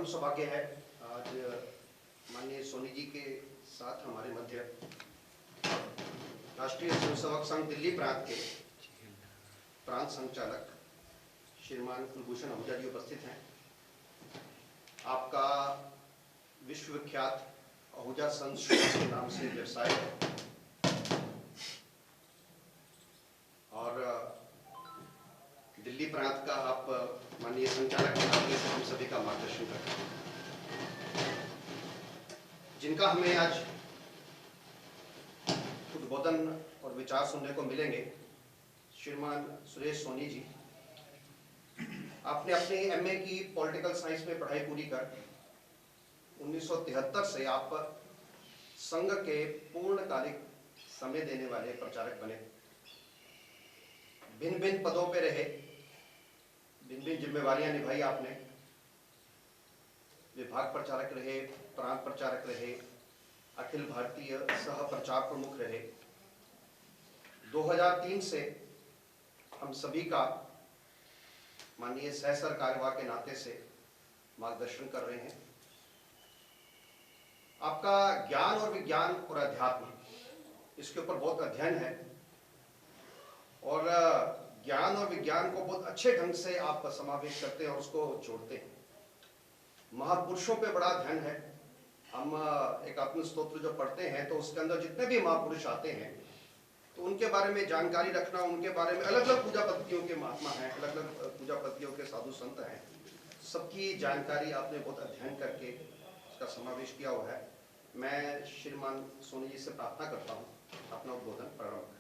सौभाग्य है आज माननीय सोनी जी के साथ हमारे मध्य राष्ट्रीय स्वयंसेवक संघ दिल्ली प्रांत के प्रांत संचालक श्रीमान कुलभूषण आहूजा जी उपस्थित हैं। आपका विश्व विख्यात आहूजा संघ के नाम से व्यवसाय है और दिल्ली प्रांत का आप माननीय संचालक के नाते से हम सभी का मार्गदर्शन करते हैं, जिनका हमें आज उद्बोधन और विचार सुनने को मिलेंगे। श्रीमान सुरेश सोनी जी, आपने अपनी एमए की पॉलिटिकल साइंस में पढ़ाई पूरी कर 1973 से आप संघ के पूर्णकालिक समय देने वाले प्रचारक बने। भिन्न भिन्न पदों पे रहे, भिन्न भिन्न जिम्मेवारियां निभाई आपने। विभाग प्रचारक रहे, प्रांत प्रचारक रहे, अखिल भारतीय सह प्रचार प्रमुख रहे। 2003 से हम सभी का माननीय सह सरकार्यवाह के नाते से मार्गदर्शन कर रहे हैं। आपका ज्ञान और विज्ञान और अध्यात्म, इसके ऊपर बहुत अध्ययन है और ज्ञान और विज्ञान को बहुत अच्छे ढंग से आप समावेश करते हैं और उसको जोड़ते हैं। महापुरुषों पे बड़ा ध्यान है। हम एक आत्म स्तोत्र जो पढ़ते हैं तो उसके अंदर जितने भी महापुरुष आते हैं तो उनके बारे में जानकारी रखना, उनके बारे में अलग अलग पूजा पद्धतियों के महात्मा हैं, अलग अलग पूजा पद्धतियों के साधु संत हैं, सबकी जानकारी आपने बहुत अध्ययन करके उसका समावेश किया हुआ है। मैं श्रीमान सोनी जी से प्रार्थना करता हूँ अपना उद्बोधन प्रारंभ करें।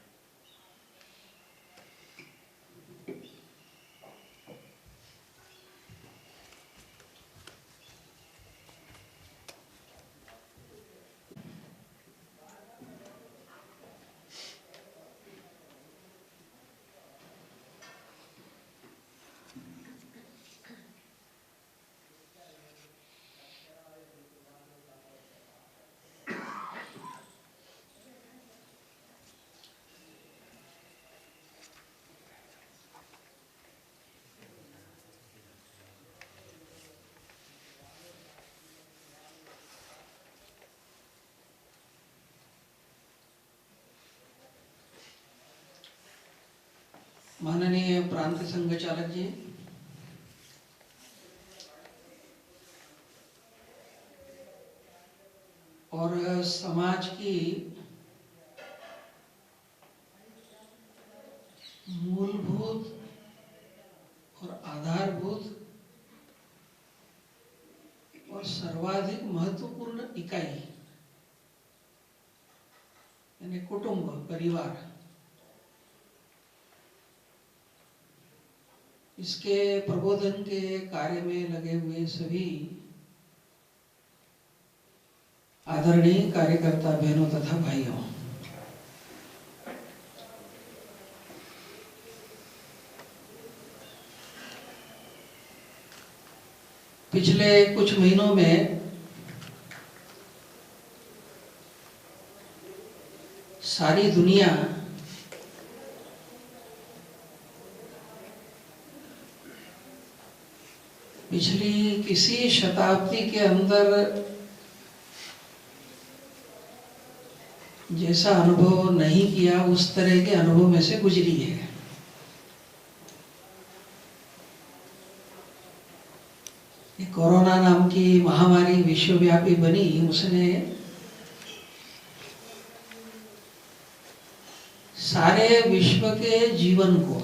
माननीय प्रांत संघ चालक जी, और समाज की मूलभूत और आधारभूत और सर्वाधिक महत्वपूर्ण इकाई यानी कुटुंब परिवार, इसके प्रबोधन के कार्य में लगे हुए सभी आदरणीय कार्यकर्ता बहनों तथा भाइयों, पिछले कुछ महीनों में सारी दुनिया पिछली किसी शताब्दी के अंदर जैसा अनुभव नहीं किया उस तरह के अनुभव में से गुजरी है। कोरोना नाम की महामारी विश्वव्यापी बनी, उसने सारे विश्व के जीवन को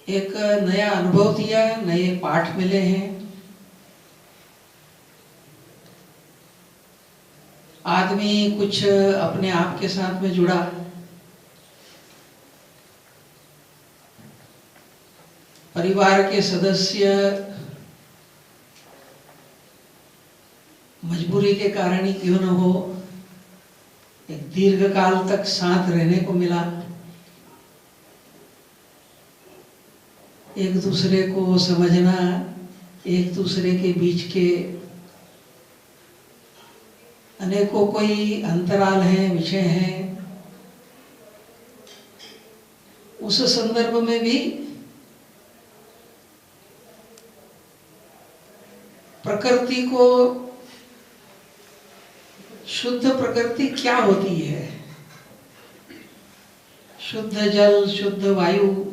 एक नया अनुभव दिया, नए पाठ मिले हैं। आदमी कुछ अपने आप के साथ में जुड़ा, परिवार के सदस्य मजबूरी के कारण ही क्यों न हो एक दीर्घ काल तक साथ रहने को मिला, एक दूसरे को समझना, एक दूसरे के बीच के अनेकों कोई अंतराल हैं, विषय हैं। उस संदर्भ में भी प्रकृति को, शुद्ध प्रकृति क्या होती है, शुद्ध जल, शुद्ध वायु,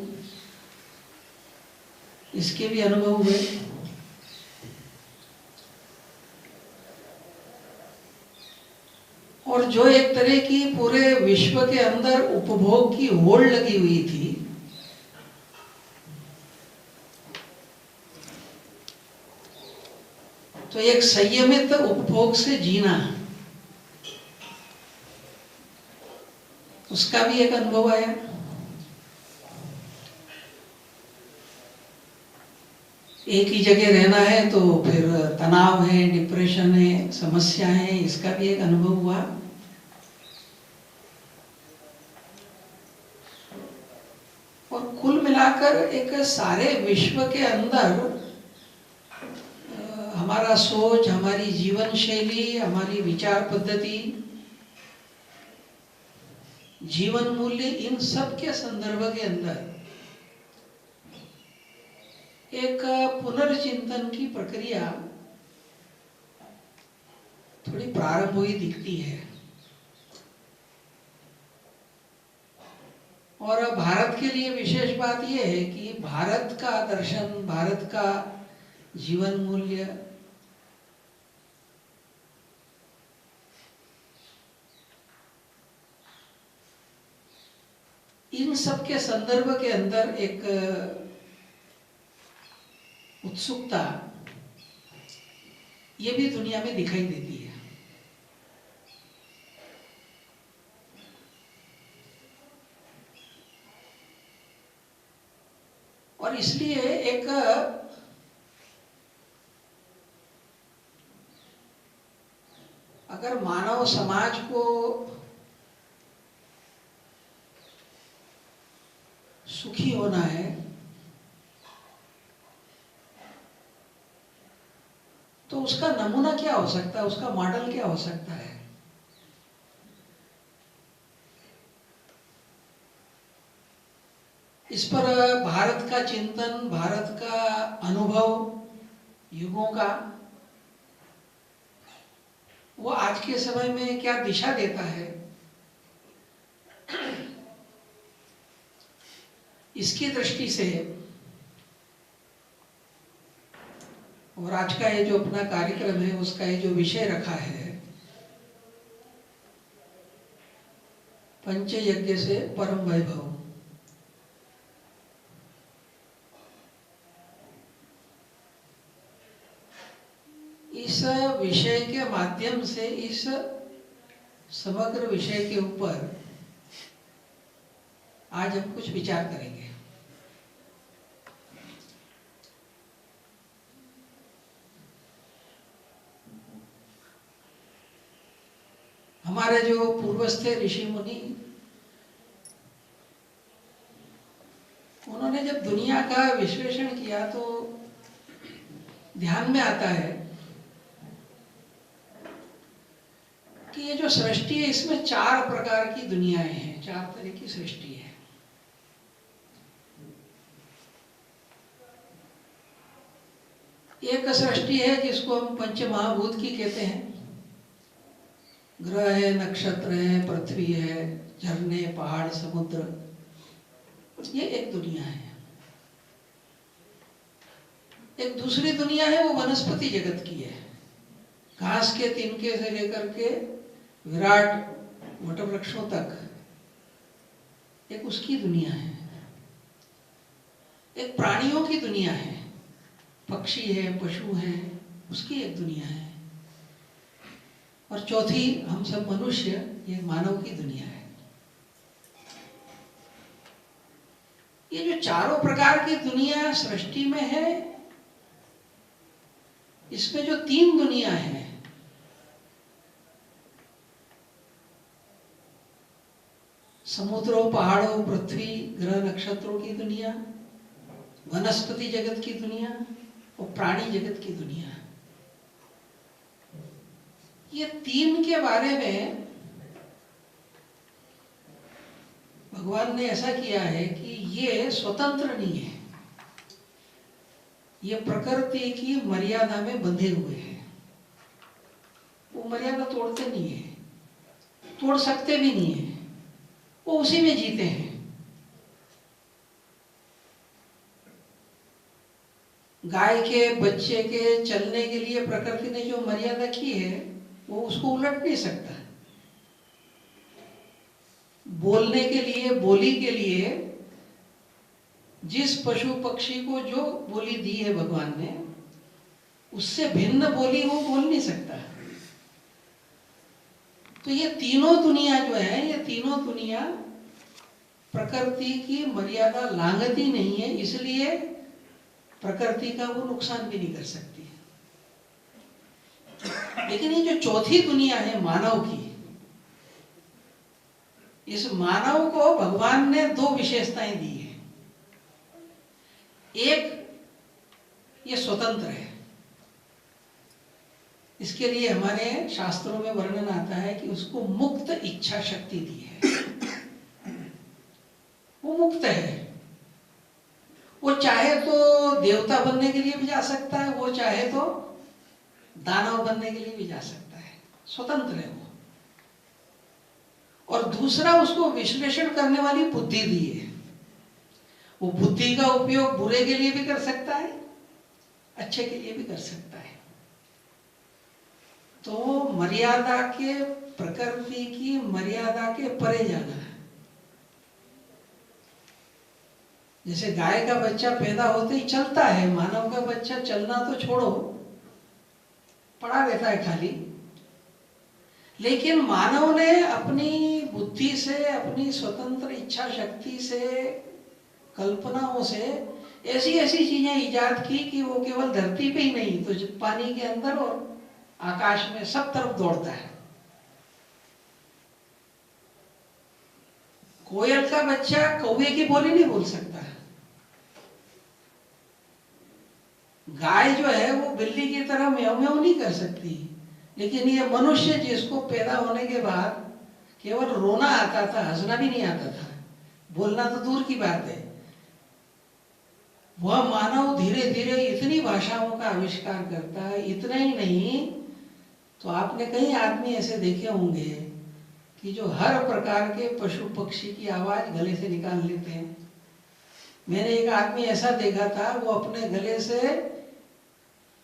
इसके भी अनुभव हुए। और जो एक तरह की पूरे विश्व के अंदर उपभोग की होड़ लगी हुई थी, तो एक संयमित उपभोग से जीना, उसका भी एक अनुभव आया। एक ही जगह रहना है तो फिर तनाव है, डिप्रेशन है, समस्या है, इसका भी एक अनुभव हुआ। और कुल मिलाकर एक सारे विश्व के अंदर हमारा सोच, हमारी जीवन शैली, हमारी विचार पद्धति, जीवन मूल्य, इन सब के संदर्भ के अंदर एक पुनर्चिंतन की प्रक्रिया थोड़ी प्रारंभ हुई दिखती है। और भारत के लिए विशेष बात यह है कि भारत का दर्शन, भारत का जीवन मूल्य इन सब के संदर्भ के अंदर एक उत्सुकता ये भी दुनिया में दिखाई देती है। और इसलिए एक अगर मानव समाज को सुखी होना है तो उसका नमूना क्या हो सकता है, उसका मॉडल क्या हो सकता है। इस पर भारत का चिंतन, भारत का अनुभव युगों का, वो आज के समय में क्या दिशा देता है, इसकी दृष्टि से और आज का ये जो अपना कार्यक्रम है उसका ये जो विषय रखा है, पंचयज्ञ से परम वैभव, इस विषय के माध्यम से इस समग्र विषय के ऊपर आज हम कुछ विचार करेंगे। हमारे जो पूर्वज थे ऋषि मुनि, उन्होंने जब दुनिया का विश्लेषण किया तो ध्यान में आता है कि ये जो सृष्टि है इसमें 4 प्रकार की दुनियाएं हैं, 4 तरह की सृष्टि है। एक सृष्टि है जिसको हम पंचमहाभूत की कहते हैं, ग्रह है, नक्षत्र है, पृथ्वी है, झरने, पहाड़, समुद्र, ये एक दुनिया है। एक दूसरी दुनिया है वो वनस्पति जगत की है, घास के तिनके से लेकर के विराट वटवृक्षों तक, एक उसकी दुनिया है। एक प्राणियों की दुनिया है, पक्षी है, पशु हैं, उसकी एक दुनिया है। और चौथी हम सब मनुष्य, ये मानव की दुनिया है। ये जो चारों प्रकार की दुनिया सृष्टि में है, इसमें जो 3 दुनिया है, समुद्रों, पहाड़ों, पृथ्वी, ग्रह, नक्षत्रों की दुनिया, वनस्पति जगत की दुनिया और प्राणी जगत की दुनिया, ये 3 के बारे में भगवान ने ऐसा किया है कि ये स्वतंत्र नहीं है। ये प्रकृति की मर्यादा में बंधे हुए हैं। वो मर्यादा तोड़ते नहीं है, तोड़ सकते भी नहीं है, वो उसी में जीते हैं। गाय के बच्चे के चलने के लिए प्रकृति ने जो मर्यादा की है वो उसको उलट नहीं सकता। बोलने के लिए, बोली के लिए जिस पशु पक्षी को जो बोली दी है भगवान ने, उससे भिन्न बोली वो बोल नहीं सकता। तो ये तीनों दुनिया जो है, ये तीनों दुनिया प्रकृति की मर्यादा लांघती नहीं है, इसलिए प्रकृति का वो नुकसान भी नहीं कर सकती। लेकिन ये जो चौथी दुनिया है मानव की, इस मानव को भगवान ने दो विशेषताएं दी है। एक, ये स्वतंत्र है। इसके लिए हमारे शास्त्रों में वर्णन आता है कि उसको मुक्त इच्छा शक्ति दी है। वो मुक्त है, वो चाहे तो देवता बनने के लिए भी जा सकता है, वो चाहे तो दानव बनने के लिए भी जा सकता है, स्वतंत्र है वो। और दूसरा, उसको विश्लेषण करने वाली बुद्धि दी है। वो बुद्धि का उपयोग बुरे के लिए भी कर सकता है, अच्छे के लिए भी कर सकता है। तो मर्यादा के, प्रकृति की मर्यादा के परे जाना है। जैसे गाय का बच्चा पैदा होते ही चलता है, मानव का बच्चा चलना तो छोड़ो, पड़ा रहता है खाली। लेकिन मानव ने अपनी बुद्धि से, अपनी स्वतंत्र इच्छा शक्ति से, कल्पनाओं से ऐसी ऐसी चीजें इजाद की कि वो केवल धरती पे ही नहीं तो पानी के अंदर और आकाश में सब तरफ दौड़ता है। कोयल का बच्चा कौवे की बोली नहीं बोल सकता। गाय जो है वो बिल्ली की तरह म्याऊं म्याऊं नहीं कर सकती। लेकिन ये मनुष्य, जिसको पैदा होने के बाद केवल रोना आता था, हंसना भी नहीं आता था, बोलना तो दूर की बात है, वह मानव धीरे धीरे इतनी भाषाओं का आविष्कार करता है। इतना ही नहीं तो आपने कई आदमी ऐसे देखे होंगे कि जो हर प्रकार के पशु पक्षी की आवाज गले से निकाल लेते हैं। मैंने एक आदमी ऐसा देखा था, वो अपने गले से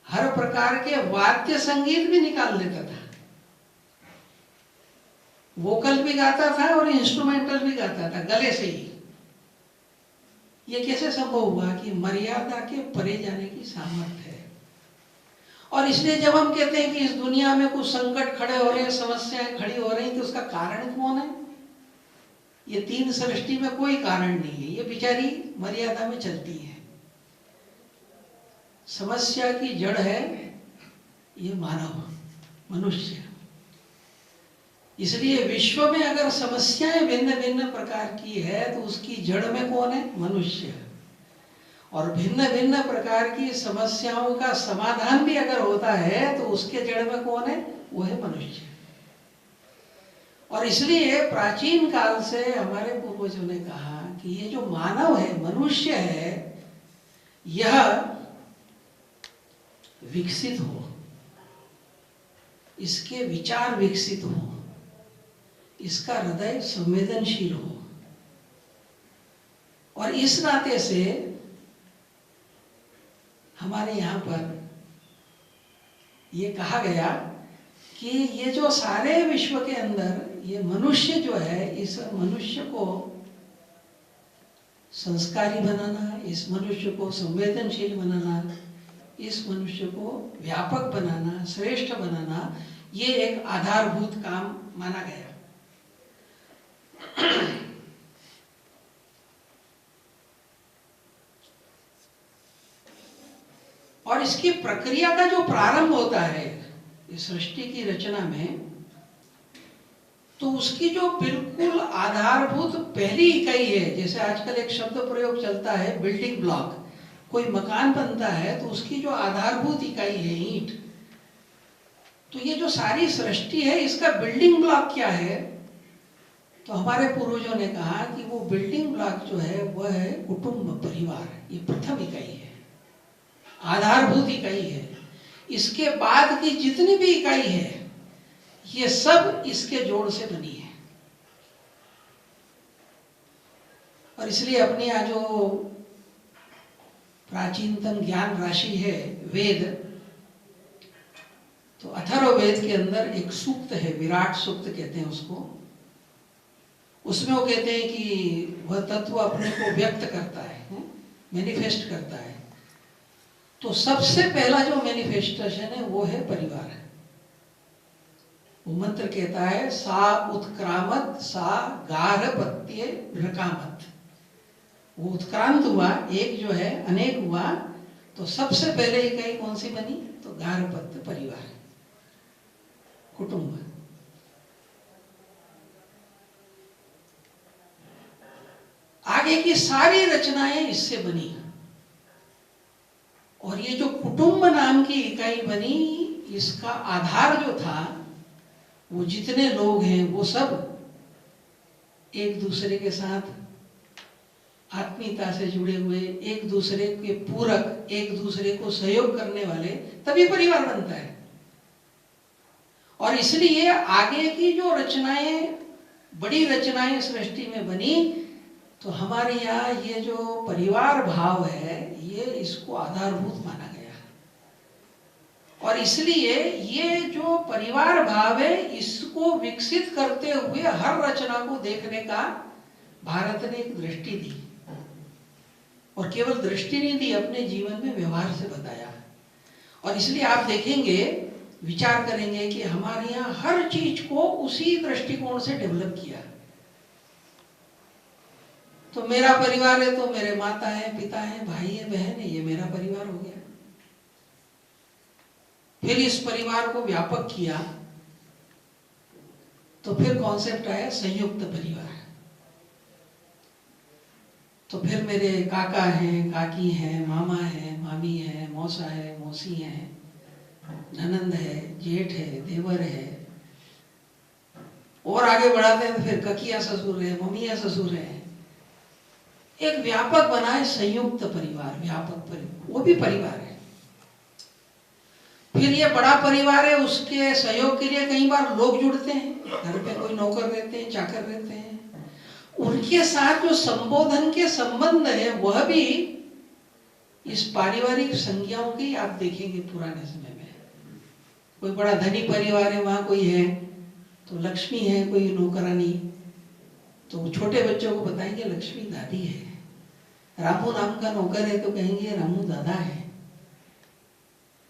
हर प्रकार के वाद्य संगीत भी निकाल लेता था। वोकल भी गाता था और इंस्ट्रूमेंटल भी गाता था गले से ही। ये कैसे संभव हुआ? कि मर्यादा के परे जाने की सामर्थ्य है। और इसलिए जब हम कहते हैं कि इस दुनिया में कुछ संकट खड़े हो रहे हैं, समस्याएं खड़ी हो रही, तो उसका कारण कौन है? ये तीन सृष्टि में कोई कारण नहीं है, ये बेचारी मर्यादा में चलती है। समस्या की जड़ है ये मानव, मनुष्य। इसलिए विश्व में अगर समस्याएं भिन्न भिन्न प्रकार की है तो उसकी जड़ में कौन है? मनुष्य। और भिन्न भिन्न प्रकार की समस्याओं का समाधान भी अगर होता है तो उसके जड़ में कौन है? वो है मनुष्य। और इसलिए प्राचीन काल से हमारे पूर्वजों ने कहा कि ये जो मानव है, मनुष्य है, यह विकसित हो, इसके विचार विकसित हो, इसका हृदय संवेदनशील हो। और इस नाते से हमारे यहाँ पर ये कहा गया कि ये जो सारे विश्व के अंदर ये मनुष्य जो है, इस मनुष्य को संस्कारी बनाना, इस मनुष्य को संवेदनशील बनाना, इस मनुष्य को व्यापक बनाना, श्रेष्ठ बनाना, ये एक आधारभूत काम माना गया। और इसकी प्रक्रिया का जो प्रारंभ होता है इस सृष्टि की रचना में, तो उसकी जो बिल्कुल आधारभूत पहली इकाई है, जैसे आजकल एक शब्द प्रयोग चलता है बिल्डिंग ब्लॉक, कोई मकान बनता है तो उसकी जो आधारभूत इकाई है ईंट, तो ये जो सारी सृष्टि है इसका बिल्डिंग ब्लॉक क्या है? तो हमारे पूर्वजों ने कहा कि वो बिल्डिंग ब्लॉक जो है वह है कुटुंब, परिवार। ये प्रथम इकाई है। आधारभूत इकाई है। इसके बाद की जितनी भी इकाई है ये सब इसके जोड़ से बनी है। और इसलिए अपने यहाँ जो प्राचीनतम ज्ञान राशि है वेद, तो अथर्ववेद के अंदर एक सूक्त है, विराट सूक्त कहते हैं उसको। उसमें वो कहते हैं कि वह तत्व अपने को व्यक्त करता है, मैनिफेस्ट करता है। तो सबसे पहला जो मैनिफेस्टेशन है वो है परिवार। वो मंत्र कहता है सा उत्क्रामत सा गार्हपत्ये रकामत। वो उत्क्रांत हुआ, एक जो है अनेक हुआ, तो सबसे पहले इकाई कौन सी बनी? तो गार्हपत्य, परिवार, कुटुंब। आगे की सारी रचनाएं इससे बनी। और ये जो कुटुंब नाम की इकाई बनी, इसका आधार जो था, वो जितने लोग हैं वो सब एक दूसरे के साथ आत्मीयता से जुड़े हुए, एक दूसरे के पूरक, एक दूसरे को सहयोग करने वाले, तभी परिवार बनता है। और इसलिए आगे की जो रचनाएं, बड़ी रचनाएं सृष्टि में बनी, तो हमारे यहाँ ये जो परिवार भाव है ये इसको आधारभूत माना गया। और इसलिए ये जो परिवार भाव है इसको विकसित करते हुए हर रचना को देखने का भारत ने एक दृष्टि दी। और केवल दृष्टि नहीं दी, अपने जीवन में व्यवहार से बताया। और इसलिए आप देखेंगे, विचार करेंगे कि हमारे यहाँ हर चीज को उसी दृष्टिकोण से डेवलप किया। तो मेरा परिवार है तो मेरे माता है, पिता है, भाई है, बहन है, ये मेरा परिवार हो गया। फिर इस परिवार को व्यापक किया तो फिर कॉन्सेप्ट आया संयुक्त परिवार। तो फिर मेरे काका हैं, काकी हैं, मामा है, मामी है, मौसा है, मौसी है, ननंद है, जेठ है, देवर है। और आगे बढ़ाते हैं तो फिर ककिया ससुर है, मम्मिया ससुर है। एक व्यापक बना है संयुक्त परिवार, व्यापक परिवार, वो भी परिवार है। फिर ये बड़ा परिवार है, उसके सहयोग के लिए कई बार लोग जुड़ते हैं। घर पे कोई नौकर रहते हैं, चाकर रहते हैं, उनके साथ जो संबोधन के संबंध है वह भी इस पारिवारिक संज्ञाओं की आप देखेंगे। पुराने समय में कोई बड़ा धनी परिवार है, वहां कोई है तो लक्ष्मी है, कोई नौकरानी, तो छोटे बच्चों को बताएंगे लक्ष्मी दादी है। रामू नाम का नौकर है तो कहेंगे रामू दादा है।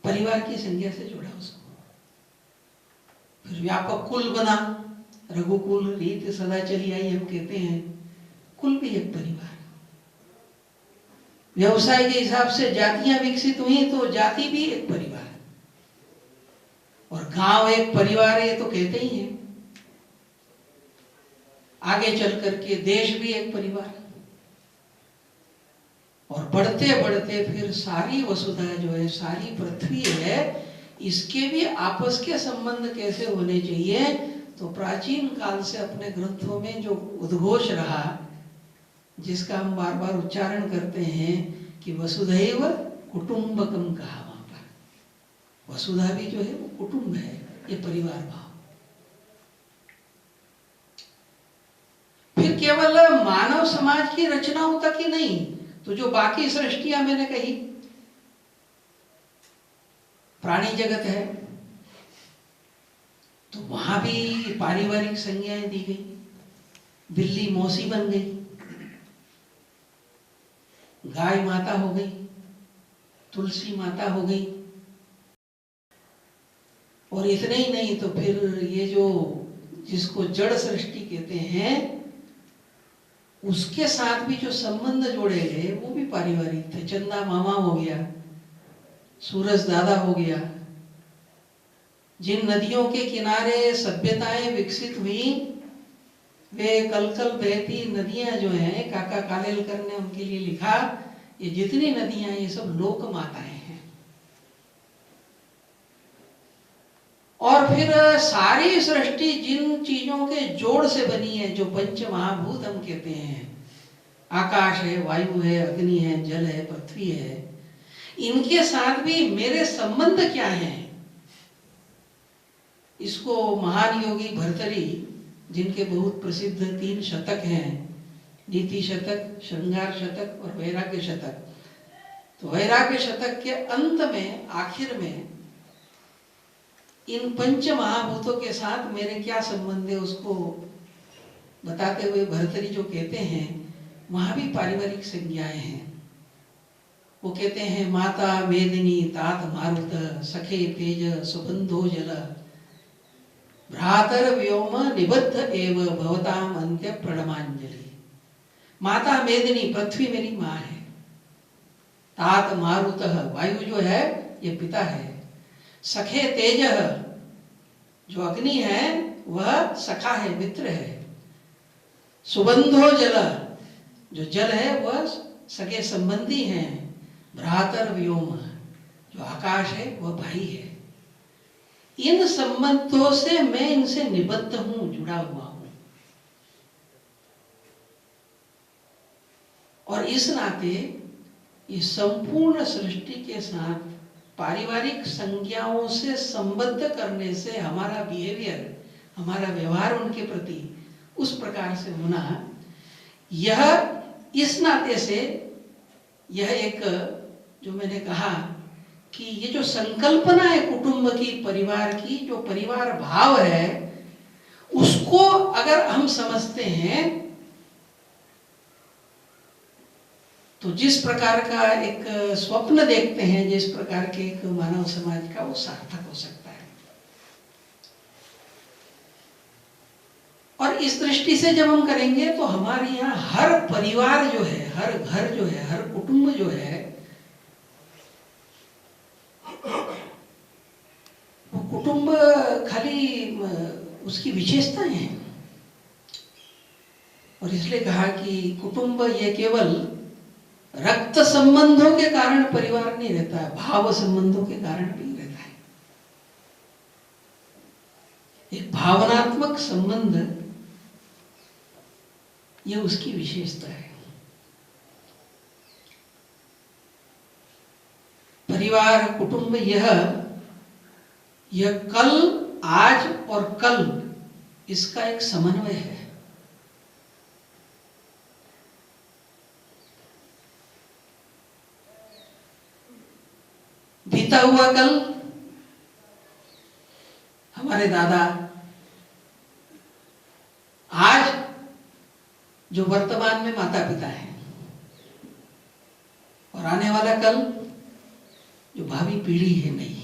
परिवार की संज्ञा से जोड़ा उसको। फिर व्यापक कुल बना, रघुकुल रीत सदा चली आई हम कहते हैं। कुल भी एक परिवार। व्यवसाय के हिसाब से जातियां विकसित हुई तो जाति भी एक परिवार। और गांव एक परिवार है तो कहते ही हैं। आगे चल करके देश भी एक परिवार। और बढ़ते बढ़ते फिर सारी वसुधा जो है, सारी पृथ्वी है, इसके भी आपस के संबंध कैसे होने चाहिए। तो प्राचीन काल से अपने ग्रंथों में जो उद्घोष रहा, जिसका हम बार बार उच्चारण करते हैं कि वसुधैव कुटुंबकम कहा। वहां पर वसुधा भी जो है वो कुटुंब है, ये परिवार भाव। फिर केवल मानव समाज की रचनाओं तक ही नहीं, तो जो बाकी सृष्टियां मैंने कही, प्राणी जगत है, तो वहां भी पारिवारिक संज्ञाएं दी गई। बिल्ली मौसी बन गई, गाय माता हो गई, तुलसी माता हो गई। और इतने ही नहीं, तो फिर ये जो जिसको जड़ सृष्टि कहते हैं, उसके साथ भी जो संबंध जोड़े गए वो भी पारिवारिक थे। चंदा मामा हो गया, सूरज दादा हो गया। जिन नदियों के किनारे सभ्यताएं विकसित हुई, वे कल कल बहती नदियां जो हैं, काका कालेलकर ने उनके लिए लिखा, ये जितनी नदियां ये सब लोक माताएं हैं। और फिर सारी सृष्टि जिन चीजों के जोड़ से बनी है, जो पंच महाभूत हम कहते हैं, आकाश है, वायु है, अग्नि है, जल है, पृथ्वी है, इनके साथ भी मेरे संबंध क्या हैं, इसको महान योगी भर्तरी, जिनके बहुत प्रसिद्ध 3 शतक हैं, नीति शतक, श्रृंगार शतक और वैराग्य शतक, तो वैराग्य शतक के अंत में, आखिर में, इन पंच महाभूतों के साथ मेरे क्या संबंध है उसको बताते हुए भर्तरी जो कहते हैं, वहां भी पारिवारिक संज्ञाएं हैं। वो कहते हैं माता मेदिनी तात मारुत सखे तेज सुबंधो जल भ्रातर व्योम निबद्ध एव भवताम अंत्य प्रणमांजलि। माता मेदिनी पृथ्वी मेरी माँ है, तात मारुत वायु जो है ये पिता है, सखे तेज जो अग्नि है वह सखा है, मित्र है, सुबंधो जल जो जल है वह सगे संबंधी हैं, भ्रातर व्योम जो आकाश है वह भाई है। इन संबंधों से मैं इनसे निबद्ध हूं, जुड़ा हुआ हूं, और इस नाते ये संपूर्ण सृष्टि के साथ पारिवारिक संज्ञाओं से संबद्ध करने से हमारा बिहेवियर, हमारा व्यवहार उनके प्रति उस प्रकार से होना, यह इस नाते से यह एक जो मैंने कहा कि ये जो संकल्पना है कुटुंब की, परिवार की, जो परिवार भाव है, उसको अगर हम समझते हैं तो जिस प्रकार का एक स्वप्न देखते हैं, जिस प्रकार के एक मानव समाज का, वो सार्थक हो सकता है। और इस दृष्टि से जब हम करेंगे तो हमारे यहाँ हर परिवार जो है, हर घर जो है, हर कुटुंब जो है, वो कुटुंब खाली उसकी विशेषताएं हैं। और इसलिए कहा कि कुटुंब ये केवल रक्त संबंधों के कारण परिवार नहीं रहता है, भाव संबंधों के कारण भी रहता है। एक भावनात्मक संबंध ये उसकी विशेषता है। परिवार, कुटुंब यह कल, आज और कल इसका एक समन्वय है। बीता हुआ कल हमारे दादा, आज जो वर्तमान में माता पिता हैं, और आने वाला कल जो भावी पीढ़ी है नई।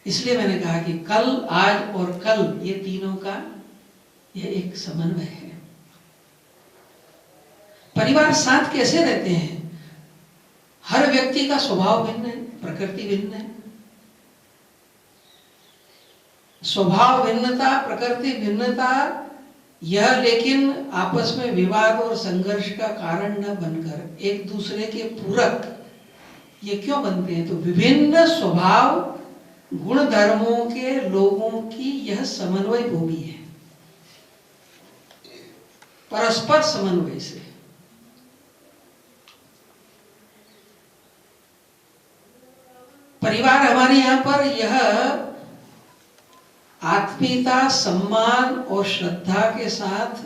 इसलिए मैंने कहा कि कल, आज और कल ये तीनों का यह एक समन्वय है। परिवार साथ कैसे रहते हैं? हर व्यक्ति का स्वभाव भिन्न है, प्रकृति भिन्न है। स्वभाव भिन्नता, प्रकृति भिन्नता, यह लेकिन आपस में विवाद और संघर्ष का कारण न बनकर एक दूसरे के पूरक ये क्यों बनते हैं? तो विभिन्न स्वभाव गुण धर्मों के लोगों की यह समन्वय भूमि है, परस्पर समन्वय से। परिवार हमारे यहाँ पर यह आत्मीयता, सम्मान और श्रद्धा के साथ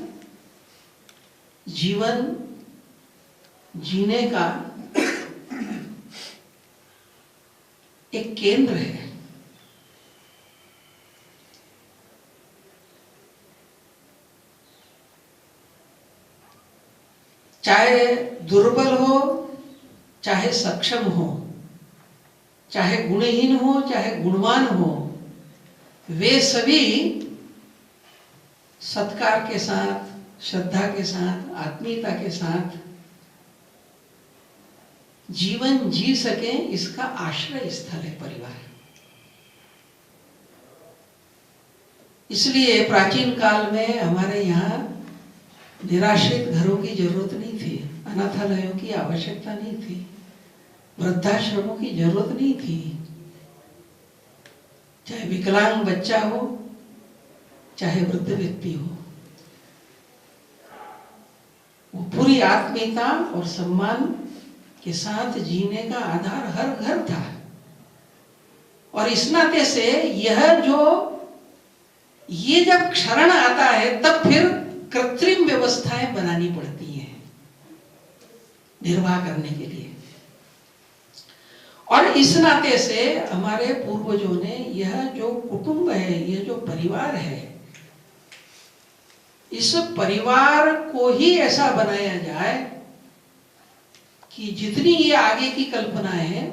जीवन जीने का एक केंद्र है। चाहे दुर्बल हो, चाहे सक्षम हो, चाहे गुणहीन हो, चाहे गुणवान हो, वे सभी सत्कार के साथ, श्रद्धा के साथ, आत्मीयता के साथ जीवन जी सके, इसका आश्रय स्थल है परिवार। इसलिए प्राचीन काल में हमारे यहाँ निराश्रित घरों की जरूरत नहीं थी, अनाथालयों की आवश्यकता नहीं थी, वृद्धाश्रमों की जरूरत नहीं थी। चाहे विकलांग बच्चा हो, चाहे वृद्ध व्यक्ति हो, वो पूरी आत्मीयता और सम्मान के साथ जीने का आधार हर घर था। और इस नाते से ये जब क्षरण आता है तब फिर कृत्रिम व्यवस्थाएं बनानी पड़ती हैं निर्वाह करने के लिए। और इस नाते से हमारे पूर्वजों ने यह जो कुटुंब है, यह जो परिवार है, इस परिवार को ही ऐसा बनाया जाए कि जितनी ये आगे की कल्पना है,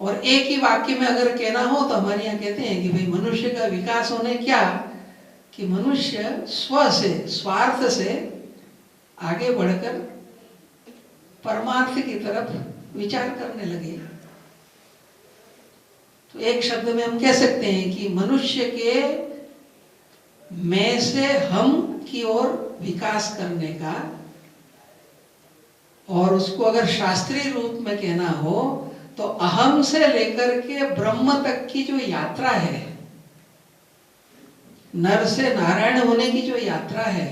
और एक ही वाक्य में अगर कहना हो तो हमारे यहाँ कहते हैं कि भाई मनुष्य का विकास होने क्या कि मनुष्य स्व से, स्वार्थ से आगे बढ़कर परमार्थ की तरफ विचार करने लगे। तो एक शब्द में हम कह सकते हैं कि मनुष्य के मैं से हम की ओर विकास करने का, और उसको अगर शास्त्रीय रूप में कहना हो तो अहम से लेकर के ब्रह्म तक की जो यात्रा है, नर से नारायण होने की जो यात्रा है,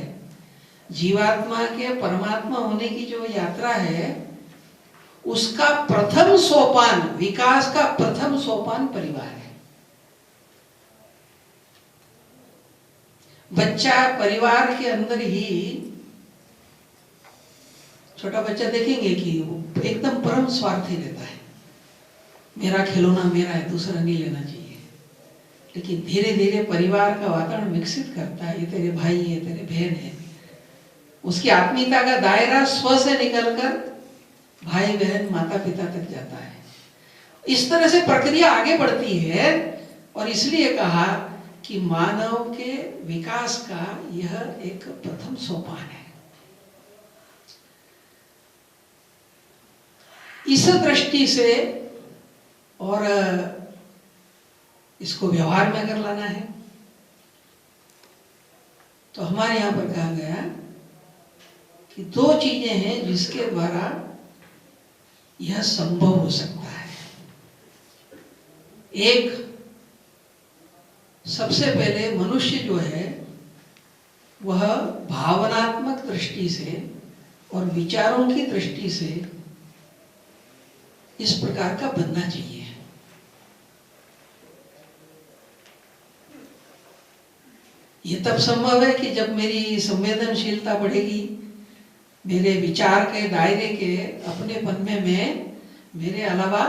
जीवात्मा के परमात्मा होने की जो यात्रा है, उसका प्रथम सोपान, विकास का प्रथम सोपान परिवार है। बच्चा परिवार के अंदर ही, छोटा बच्चा देखेंगे कि वो एकदम परम स्वार्थी रहता है, मेरा खिलौना मेरा है, दूसरा नहीं लेना चाहिए। लेकिन धीरे धीरे परिवार का वातावरण विकसित करता है, ये तेरे भाई है, तेरे बहन है, उसकी आत्मीयता का दायरा स्व से निकलकर भाई बहन माता पिता तक जाता है। इस तरह से प्रक्रिया आगे बढ़ती है। और इसलिए कहा कि मानव के विकास का यह एक प्रथम सोपान है। इस दृष्टि से, और इसको व्यवहार में अगर लाना है तो हमारे यहां पर कहा गया कि दो चीजें हैं जिसके द्वारा यह संभव हो सकता है। एक, सबसे पहले मनुष्य जो है वह भावनात्मक दृष्टि से और विचारों की दृष्टि से इस प्रकार का बनना चाहिए। ये तब संभव है कि जब मेरी संवेदनशीलता बढ़ेगी, मेरे विचार के दायरे के अपनेपन में मैं मेरे अलावा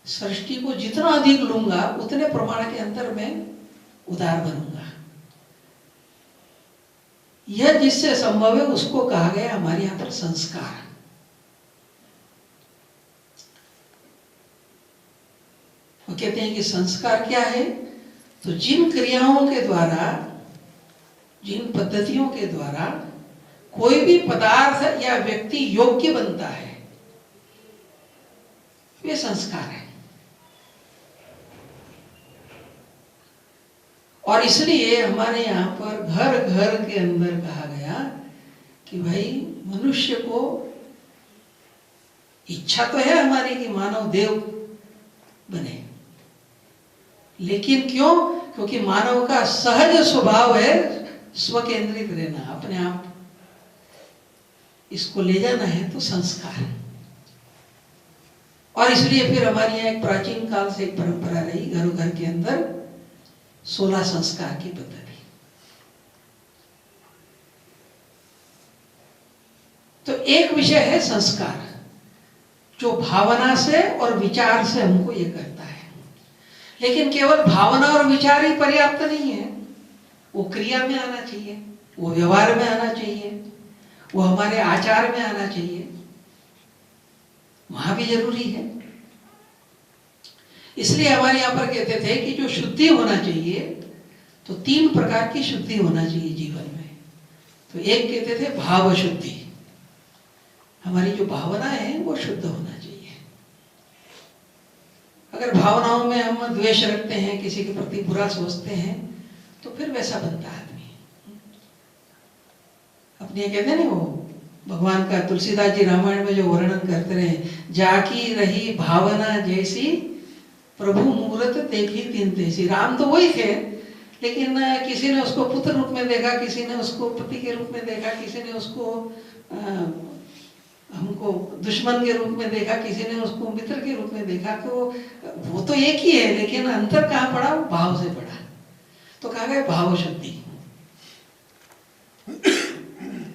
सृष्टि को जितना अधिक लूंगा उतने प्रमाण के अंदर मैं उदार बनूंगा। यह जिससे संभव है उसको कहा गया हमारे यहां पर संस्कार। वो कहते हैं कि संस्कार क्या है, तो जिन क्रियाओं के द्वारा, जिन पद्धतियों के द्वारा कोई भी पदार्थ या व्यक्ति योग्य बनता है, वे संस्कार है। और इसलिए हमारे यहाँ पर घर घर के अंदर कहा गया कि भाई मनुष्य को इच्छा तो है हमारी कि मानव देव बने, लेकिन क्यों? क्योंकि मानव का सहज स्वभाव है स्व केंद्रित रहना, अपने आप इसको ले जाना है, तो संस्कार। और इसलिए फिर हमारे यहाँ एक प्राचीन काल से एक परंपरा रही, घरों घर के अंदर 16 संस्कार की पद्धति। तो एक विषय है संस्कार, जो भावना से और विचार से हमको ये करता है। लेकिन केवल भावना और विचार ही पर्याप्त नहीं है, वो क्रिया में आना चाहिए, वो व्यवहार में आना चाहिए, वो हमारे आचार में आना चाहिए, वहां भी जरूरी है। इसलिए हमारे यहां पर कहते थे कि जो शुद्धि होना चाहिए, तो 3 प्रकार की शुद्धि होना चाहिए जीवन में। तो एक कहते थे भाव शुद्धि, हमारी जो भावना है वो शुद्ध होना चाहिए। अगर भावनाओं में हम द्वेष रखते हैं, किसी के प्रति बुरा सोचते हैं, तो फिर वैसा बनता है आदमी। अपने कहते हैं ना, वो भगवान का तुलसीदास जी रामायण में जो वर्णन करते रहे, जाकी रही भावना जैसी प्रभु मूरत देखी तीन तैसी। राम तो वही थे, लेकिन किसी ने उसको पुत्र रूप में देखा, किसी ने उसको पति के रूप में देखा, किसी ने उसको हमको दुश्मन के रूप में देखा, किसी ने उसको मित्र के रूप में देखा, तो वो तो एक ही है, लेकिन अंतर कहाँ पड़ा? वो भाव से पड़ा। तो कहा गया भाव शुद्धि।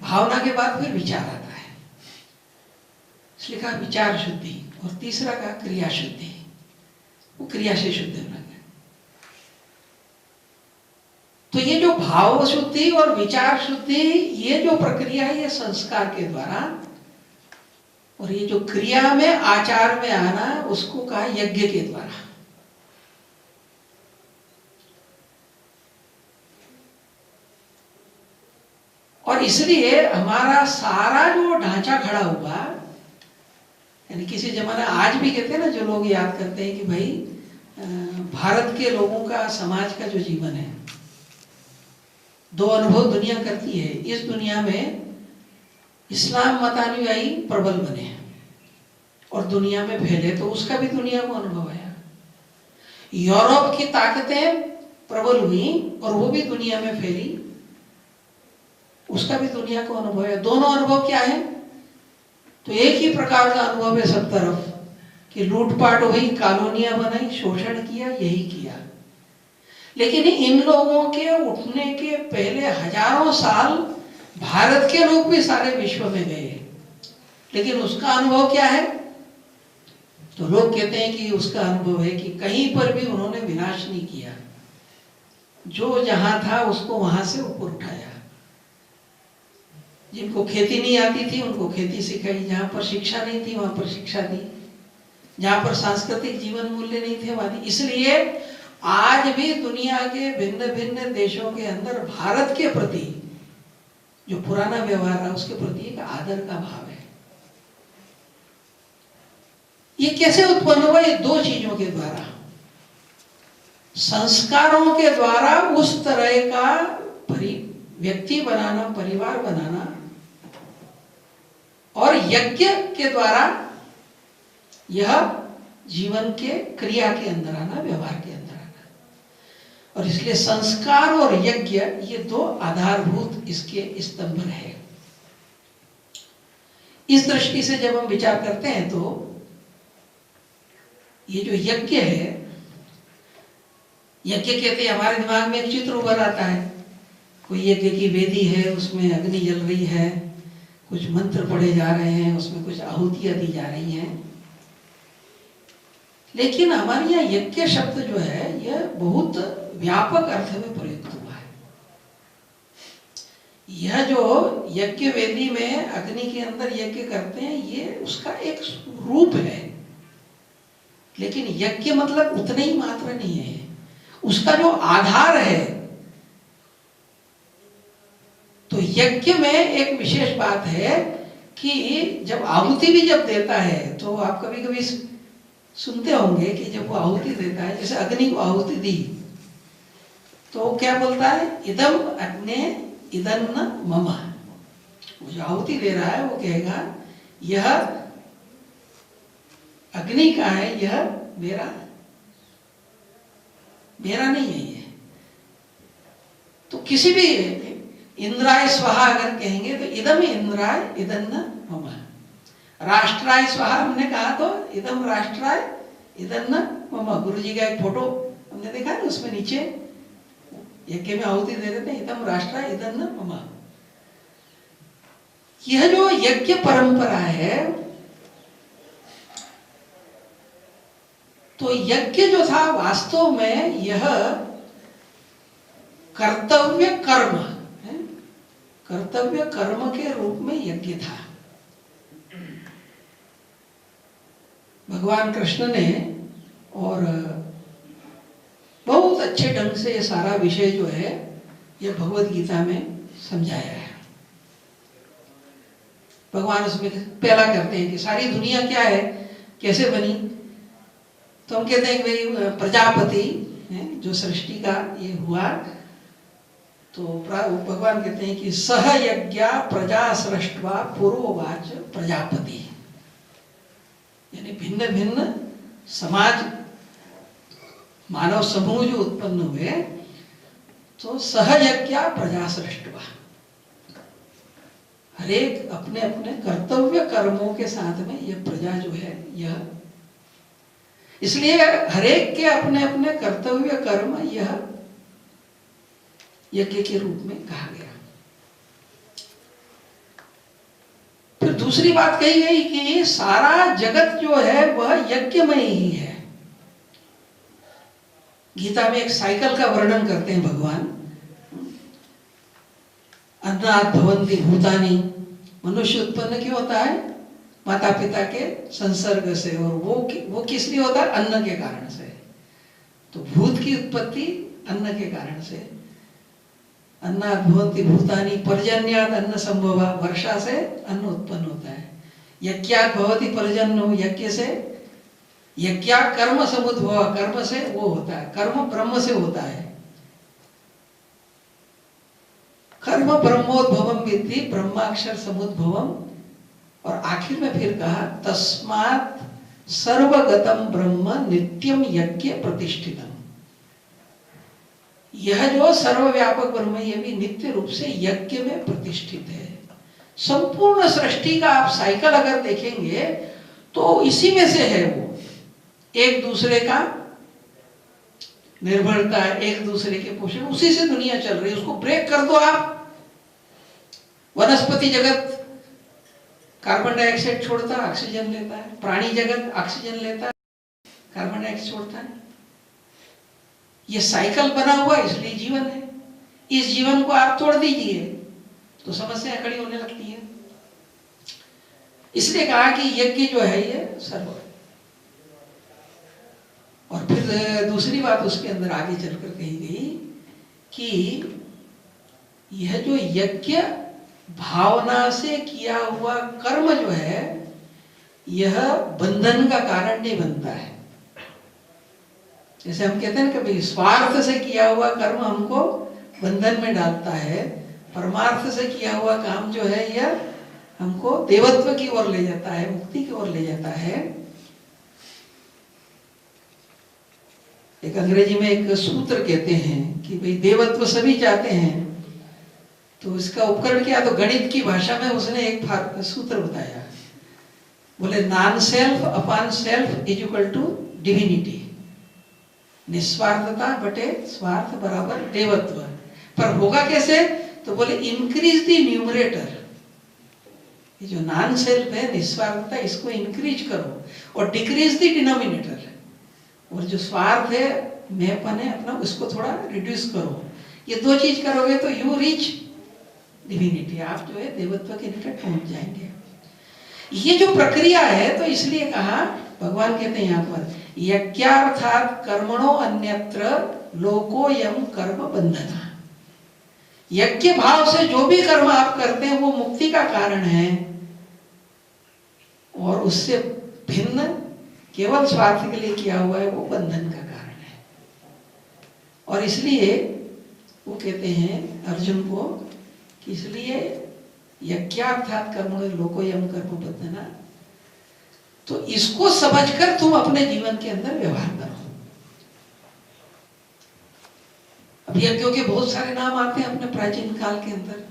भावना के बाद फिर विचार आता है, इसलिए कहा विचार शुद्धि। और तीसरा कहा क्रिया शुद्धि, वो क्रिया से शुद्ध होना है। तो ये जो भाव शुद्धि और विचार शुद्धि, ये जो प्रक्रिया है, ये संस्कार के द्वारा, और ये जो क्रिया में आचार में आना, उसको कहा यज्ञ के द्वारा। और इसलिए हमारा सारा जो ढांचा खड़ा हुआ, यानी किसी जमाना, आज भी कहते हैं ना, जो लोग याद करते हैं कि भाई भारत के लोगों का, समाज का जो जीवन है, दो अनुभव दुनिया करती है। इस दुनिया में इस्लाम मतानुयायी प्रबल बने और दुनिया में फैले, तो उसका भी दुनिया को अनुभव आया। यूरोप की ताकतें प्रबल हुई और वो भी दुनिया में फैली, उसका भी दुनिया को अनुभव है। दोनों अनुभव क्या है? तो एक ही प्रकार का अनुभव है सब तरफ, कि लूटपाट हुई, कॉलोनियां बनाई, शोषण किया, यही किया। लेकिन इन लोगों के उठने के पहले हजारों साल भारत के लोग भी सारे विश्व में गए, लेकिन उसका अनुभव क्या है? तो लोग कहते हैं कि उसका अनुभव है कि कहीं पर भी उन्होंने विनाश नहीं किया, जो जहां था उसको वहां से ऊपर उठाया। जिनको खेती नहीं आती थी उनको खेती सिखाई, जहां पर शिक्षा नहीं थी वहां पर शिक्षा दी, जहां पर सांस्कृतिक जीवन मूल्य नहीं थे वहां दी। इसलिए आज भी दुनिया के भिन्न भिन्न देशों के अंदर भारत के प्रति जो पुराना व्यवहार है, उसके प्रति एक आदर का भाव है। ये कैसे उत्पन्न हुआ? ये दो चीजों के द्वारा, संस्कारों के द्वारा उस तरह का व्यक्ति बनाना, परिवार बनाना, और यज्ञ के द्वारा यह जीवन के क्रिया के अंदर आना, व्यवहार के अंदर आना। और इसलिए संस्कार और यज्ञ, ये दो आधारभूत इसके स्तंभ है। इस दृष्टि से जब हम विचार करते हैं तो ये जो यज्ञ है, यज्ञ कहते हैं, हमारे दिमाग में एक चित्र उभर आता है, कोई यज्ञ की वेदी है, उसमें अग्नि जल रही है, कुछ मंत्र पढ़े जा रहे हैं, उसमें कुछ आहुतियां दी जा रही हैं। लेकिन हमारे यहाँ यज्ञ शब्द जो है, यह बहुत व्यापक अर्थ में प्रयुक्त हुआ है। यह जो यज्ञ वेदी में अग्नि के अंदर यज्ञ करते हैं, ये उसका एक रूप है, लेकिन यज्ञ मतलब उतने ही मात्र नहीं है। उसका जो आधार है, तो यज्ञ में एक विशेष बात है कि जब आहुति भी जब देता है, तो आप कभी कभी सुनते होंगे कि जब वो आहुति देता है, जैसे अग्नि को आहुति दी, तो वो क्या बोलता है? इदम अग्ने इदन्न मम। वो जो आहुति दे रहा है वो कहेगा यह अग्नि का है, यह मेरा नहीं है ये। तो किसी भी इंद्राय स्वाहा अगर कहेंगे तो इदम इंद्राय इदन्न मम। राष्ट्राय स्वाहा हमने कहा तो इदम राष्ट्राय इदन्न मम। गुरु जी का एक फोटो हमने देखा ना, उसमें नीचे यज्ञ में आहुति दे रहे थे, इदम राष्ट्राय इदन्न मम। यह जो यज्ञ परंपरा है, तो यज्ञ जो था वास्तव में यह कर्तव्य कर्म है, कर्तव्य कर्म के रूप में यज्ञ था। भगवान कृष्ण ने और बहुत अच्छे ढंग से ये सारा विषय जो है ये भगवत गीता में समझाया है। भगवान उसमें पहला करते हैं कि सारी दुनिया क्या है, कैसे बनी। तो हम कहते हैं कि भाई प्रजापति जो सृष्टि का ये हुआ, तो भगवान कहते हैं कि सह यज्ञा प्रजा सृष्टवा पूर्ववाच प्रजापति, यानी भिन्न भिन्न समाज मानव समूह जो उत्पन्न हुए, तो सह यज्ञा प्रजा सृष्टवा। हर एक अपने अपने कर्तव्य कर्मों के साथ में यह प्रजा जो है यह, इसलिए हर एक के अपने अपने कर्तव्य कर्म यह यज्ञ के रूप में कहा गया। फिर दूसरी बात कही गई कि सारा जगत जो है वह यज्ञमय ही है। गीता में एक साइकिल का वर्णन करते हैं भगवान, अन्नात् भवन्ति भूतानि, मनुष्य उत्पन्न क्यों होता है? माता पिता के संसर्ग से, और वो किस लिए होता है? अन्न के कारण से। तो भूत की उत्पत्ति अन्न के कारण से। अन्नात् भवन्ति भूतानि, पर्जन्यात् अन्न संभवा, वर्षा से अन्न उत्पन्न होता है। यज्ञात् भवति पर्जन्यो, यज्ञ से, यज्ञा कर्म समुद्भव, कर्म से वो होता है, कर्म ब्रह्म से होता है। कर्म ब्रह्मोद्भवम विद्धि ब्रह्माक्षर समुद्भवम, और आखिर में फिर कहा तस्मात् सर्वगतम ब्रह्म नित्यम यज्ञ प्रतिष्ठितम। यह जो सर्वव्यापक ब्रह्म है यह भी नित्य रूप से यज्ञ में प्रतिष्ठित है। संपूर्ण सृष्टि का आप साइकिल अगर देखेंगे तो इसी में से है, वो एक दूसरे का निर्भरता, एक दूसरे के पोषण, उसी से दुनिया चल रही है। उसको ब्रेक कर दो आप, वनस्पति जगत कार्बन डाइऑक्साइड छोड़ता है, ऑक्सीजन लेता है। प्राणी जगत ऑक्सीजन लेता है, कार्बन डाइऑक्साइड छोड़ता है। ये साइकिल बना हुआ इसलिए जीवन है। इस जीवन को आप तोड़ दीजिए तो समस्या खड़ी होने लगती है। इसलिए कहा कि यज्ञ जो है ये सर्व। और फिर दूसरी बात उसके अंदर आगे चलकर कही गई कि यह जो यज्ञ भावना से किया हुआ कर्म जो है यह बंधन का कारण नहीं बनता है। जैसे हम कहते हैं ना कभी स्वार्थ से किया हुआ कर्म हमको बंधन में डालता है, परमार्थ से किया हुआ काम जो है यह हमको देवत्व की ओर ले जाता है, मुक्ति की ओर ले जाता है। एक अंग्रेजी में एक सूत्र कहते हैं कि भाई देवत्व सभी चाहते हैं, तो इसका उपकरण क्या? तो गणित की भाषा में उसने एक सूत्र बताया, बोले non self upon self is equal to divinity. निस्वार्थता बटे स्वार्थ बराबर देवत्व। पर होगा कैसे? तो बोले इंक्रीज द न्यूमरेटर। ये जो नॉन सेल्फ है, निस्वार्थता, इसको इंक्रीज करो और डिक्रीज द डिनोमिनेटर। और जो स्वार्थ है, मैंपन है अपना, उसको थोड़ा रिड्यूस करो। ये दो चीज करोगे तो यू रीच डिविनिटी, आप जो है देवत्व के निकट पहुंच जाएंगे। ये जो प्रक्रिया है, तो इसलिए कहा, भगवान कहते हैं यहाँ पर यज्ञार्थात् कर्मणो अन्यत्र लोकोयम कर्म बंधना। यज्ञ भाव से जो भी कर्म आप करते हैं वो मुक्ति का कारण है, और उससे भिन्न केवल स्वार्थ के लिए किया हुआ है वो बंधन का कारण है। और इसलिए वो कहते हैं अर्जुन को कि इसलिए यज्ञार्थात् कर्मणो लोकोयम कर्म बंधना, तो इसको समझकर तुम अपने जीवन के अंदर व्यवहार करो। अब यज्ञों के बहुत सारे नाम आते हैं अपने प्राचीन काल के अंदर।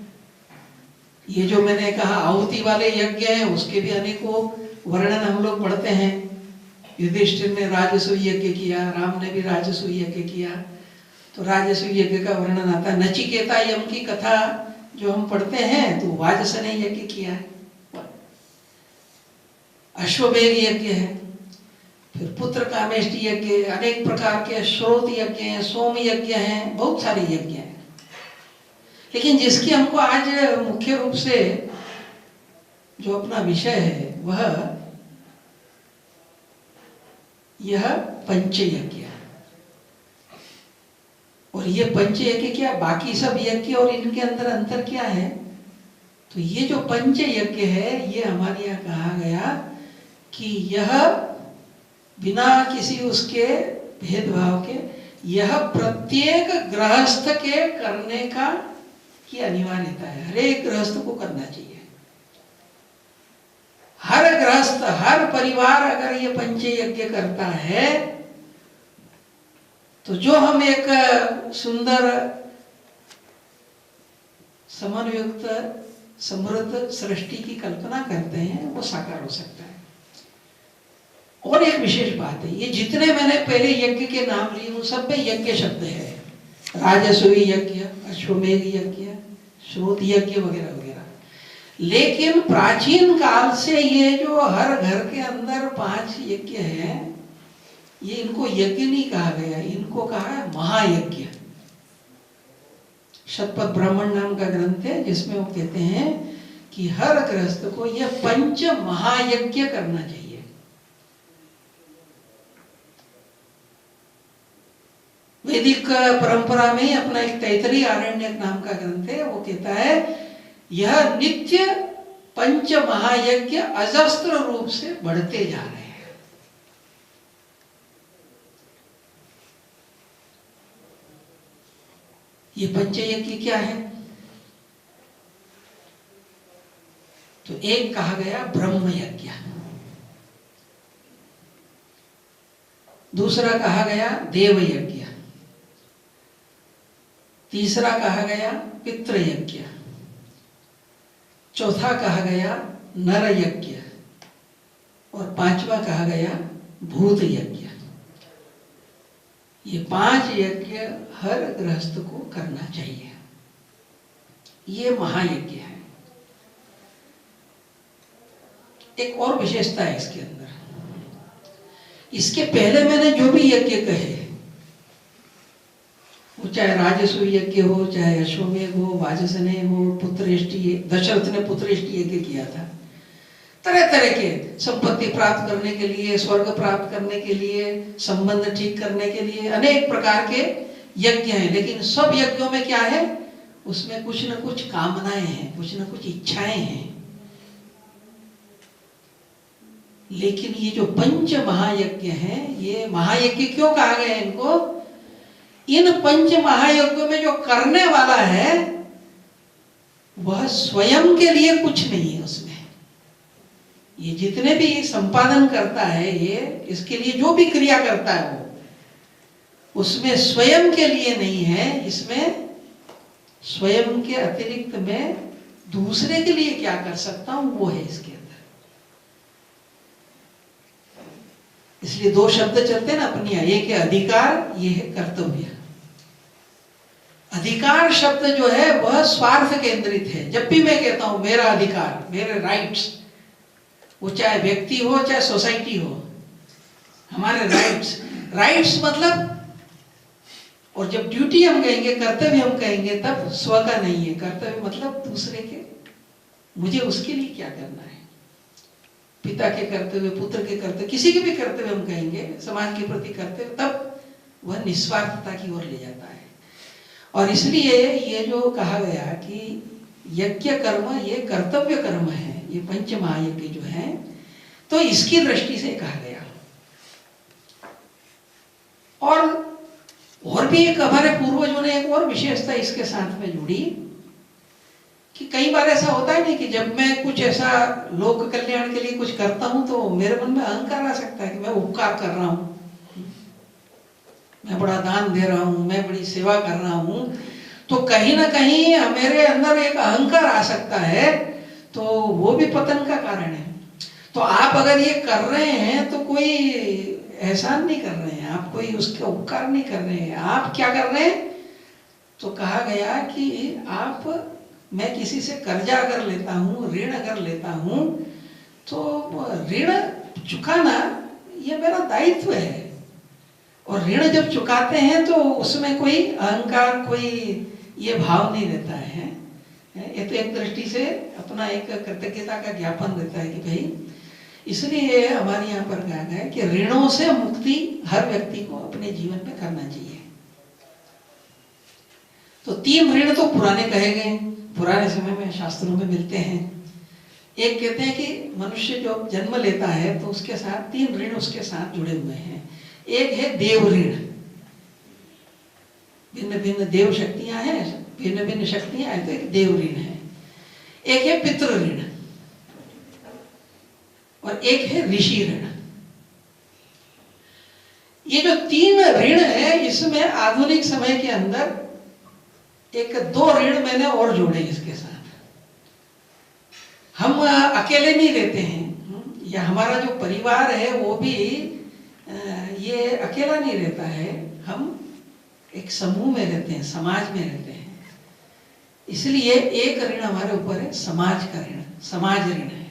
ये जो मैंने कहा आहुति वाले यज्ञ हैं, उसके भी अनेकों वर्णन हम लोग पढ़ते हैं। युधिष्ठिर ने राजसूय यज्ञ किया, राम ने भी राजसूय यज्ञ किया। तो राजसूय यज्ञ का वर्णन आता है। नचिकेता यम की कथा जो हम पढ़ते हैं तो वाजसनेय यज्ञ किया है। अश्वमेध यज्ञ है, फिर पुत्र कामेष्टि यज्ञ, अनेक प्रकार के श्रोत यज्ञ हैं, सोम यज्ञ हैं, बहुत सारे यज्ञ हैं। लेकिन जिसकी हमको आज मुख्य रूप से जो अपना विषय है वह यह पंचयज्ञ। और ये पंचयज्ञ क्या, बाकी सब यज्ञ और इनके अंदर अंतर क्या है? तो ये जो पंचयज्ञ है ये हमारे यहाँ कहा गया कि यह बिना किसी उसके भेदभाव के यह प्रत्येक गृहस्थ के करने का की अनिवार्यता है। हर एक गृहस्थ को करना चाहिए। हर गृहस्थ, हर परिवार अगर ये पंचयज्ञ करता है तो जो हम एक सुंदर समन्वयुक्त समृद्ध सृष्टि की कल्पना करते हैं वो साकार हो सकता है। और एक विशेष बात है, ये जितने मैंने पहले यज्ञ के नाम लिए वो सब में यज्ञ शब्द है। राजसूय यज्ञ, अश्वमेध यज्ञ, श्रोत यज्ञ वगैरह वगैरह। लेकिन प्राचीन काल से ये जो हर घर के अंदर 5 यज्ञ हैं, ये इनको यज्ञ नहीं कहा गया, इनको कहा है महायज्ञ। शतपथ ब्राह्मण नाम का ग्रंथ है जिसमें वो कहते हैं कि हर गृहस्थ को यह 5 महायज्ञ करना चाहिए। वैदिक परंपरा में अपना एक तैतरीय आरण्यक नाम का ग्रंथ है, वो कहता है यह नित्य 5 महायज्ञ अजस्त्र रूप से बढ़ते जा रहे हैं। ये पंचयज्ञ क्या है? तो एक कहा गया ब्रह्म यज्ञ, दूसरा कहा गया देव यज्ञ, तीसरा कहा गया पितृ यज्ञ, चौथा कहा गया नर यज्ञ और 5वां कहा गया भूत यज्ञ। ये 5 यज्ञ हर गृहस्थ को करना चाहिए। ये महायज्ञ है। एक और विशेषता है इसके अंदर, इसके पहले मैंने जो भी यज्ञ कहे, वो चाहे राजसूय यज्ञ हो, चाहे अश्वमेध हो, वाजसनेय हो, पुत्रेष्टि, दशरथ ने पुत्रेष्टि यज्ञ किया था, तरह तरह के संपत्ति प्राप्त करने के लिए, स्वर्ग प्राप्त करने के लिए, संबंध ठीक करने के लिए अनेक प्रकार के यज्ञ हैं। लेकिन सब यज्ञों में क्या है, उसमें कुछ न कुछ कामनाएं हैं, कुछ न कुछ इच्छाएं हैं। लेकिन ये जो 5 महायज्ञ हैं, ये महायज्ञ क्यों कहा गया है इनको? इन 5 महायज्ञों में जो करने वाला है वह स्वयं के लिए कुछ नहीं है। उसमें ये जितने भी संपादन करता है, ये इसके लिए जो भी क्रिया करता है वो उसमें स्वयं के लिए नहीं है। इसमें स्वयं के अतिरिक्त मैं दूसरे के लिए क्या कर सकता हूं वो है इसके अंदर। इसलिए 2 शब्द चलते हैं ना अपनी, एक है अधिकार, ये है कर्तव्य। अधिकार शब्द जो है वह स्वार्थ केंद्रित है। जब भी मैं कहता हूं मेरा अधिकार, मेरे राइट्स, वो चाहे व्यक्ति हो चाहे सोसाइटी हो, हमारे राइट्स मतलब, और जब ड्यूटी हम कहेंगे, कर्तव्य हम कहेंगे, तब स्व का नहीं है। कर्तव्य मतलब दूसरे के, मुझे उसके लिए क्या करना है। पिता के कर्तव्य, पुत्र के कर्तव्य, किसी के भी कर्तव्य हम कहेंगे, समाज के प्रति कर्तव्य, तब वह निस्वार्थता की ओर ले जाता है। और इसलिए ये जो कहा गया कि यज्ञ कर्म ये कर्तव्य कर्म है, ये 5 महायज्ञ जो है, तो इसकी दृष्टि से कहा गया। और भी एक हमारे पूर्वजों ने एक और विशेषता इसके साथ में जुड़ी कि कई बार ऐसा होता है नहीं कि जब मैं कुछ ऐसा लोक कल्याण के लिए कुछ करता हूं तो मेरे मन में अहंकार आ सकता है कि मैं उपकार कर रहा हूं, मैं बड़ा दान दे रहा हूं, मैं बड़ी सेवा कर रहा हूं, तो कहीं ना कहीं मेरे अंदर एक अहंकार आ सकता है, तो वो भी पतन का कारण है। तो आप अगर ये कर रहे हैं तो कोई एहसान नहीं कर रहे हैं, आप कोई उसका उपकार नहीं कर रहे हैं, आप क्या कर रहे हैं? तो कहा गया कि आप, मैं किसी से कर्जा अगर लेता हूँ, ऋण अगर लेता हूँ, तो ऋण चुकाना ये मेरा दायित्व है। और ऋण जब चुकाते हैं तो उसमें कोई अहंकार, कोई ये भाव नहीं रहता है। ये तो एक दृष्टि से अपना एक कृतज्ञता का ज्ञापन देता है कि भाई, इसलिए हमारे यहाँ पर कहा गया है कि ऋणों से मुक्ति हर व्यक्ति को अपने जीवन में करना चाहिए। तो 3 ऋण तो पुराने कहे गए, पुराने समय में शास्त्रों में मिलते हैं। एक कहते हैं कि मनुष्य जो जन्म लेता है तो उसके साथ 3 ऋण उसके साथ जुड़े हुए हैं। एक है देव ऋण, भिन्न भिन्न देव शक्तियां हैं, भिन्न भिन्न शक्तियां हैं, तो एक देव ऋण है। एक है पितृ ऋण और एक है ऋषि ऋण। ये जो 3 ऋण है, इसमें आधुनिक समय के अंदर एक 2 ऋण मैंने और जोड़े इसके साथ। हम अकेले नहीं रहते हैं, या हमारा जो परिवार है वो भी ये अकेला नहीं रहता है, हम एक समूह में रहते हैं, समाज में रहते हैं। इसलिए एक ऋण हमारे ऊपर है, समाज का ऋण, समाज ऋण है।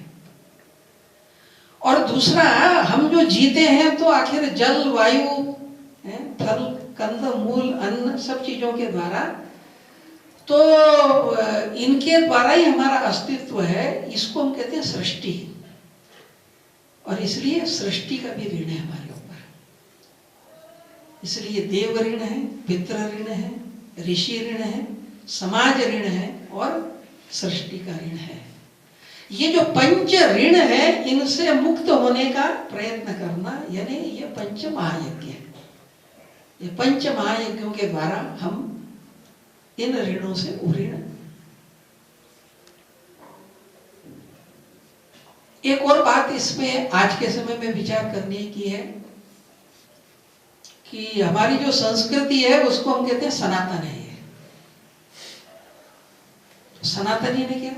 और दूसरा, हम जो जीते हैं तो आखिर जल, वायु, फल, कंद, मूल, अन्न, सब चीजों के द्वारा, तो इनके द्वारा ही हमारा अस्तित्व है। इसको हम कहते हैं सृष्टि, और इसलिए सृष्टि का भी ऋण है हमारे ऊपर। इसलिए देव ऋण है, पितृ ऋण है, ऋषि ऋण है, समाज ऋण है और सृष्टि का ऋण है। ये जो पंच ऋण है, इनसे मुक्त होने का प्रयत्न करना, यानी ये पंच महायज्ञ है। ये पंच महायज्ञों के द्वारा हम इन ऋणों से उऋण। एक और बात इसमें आज के समय में विचार करने की है कि हमारी जो संस्कृति है उसको हम कहते हैं सनातन है। ये सनातन यानी क्या?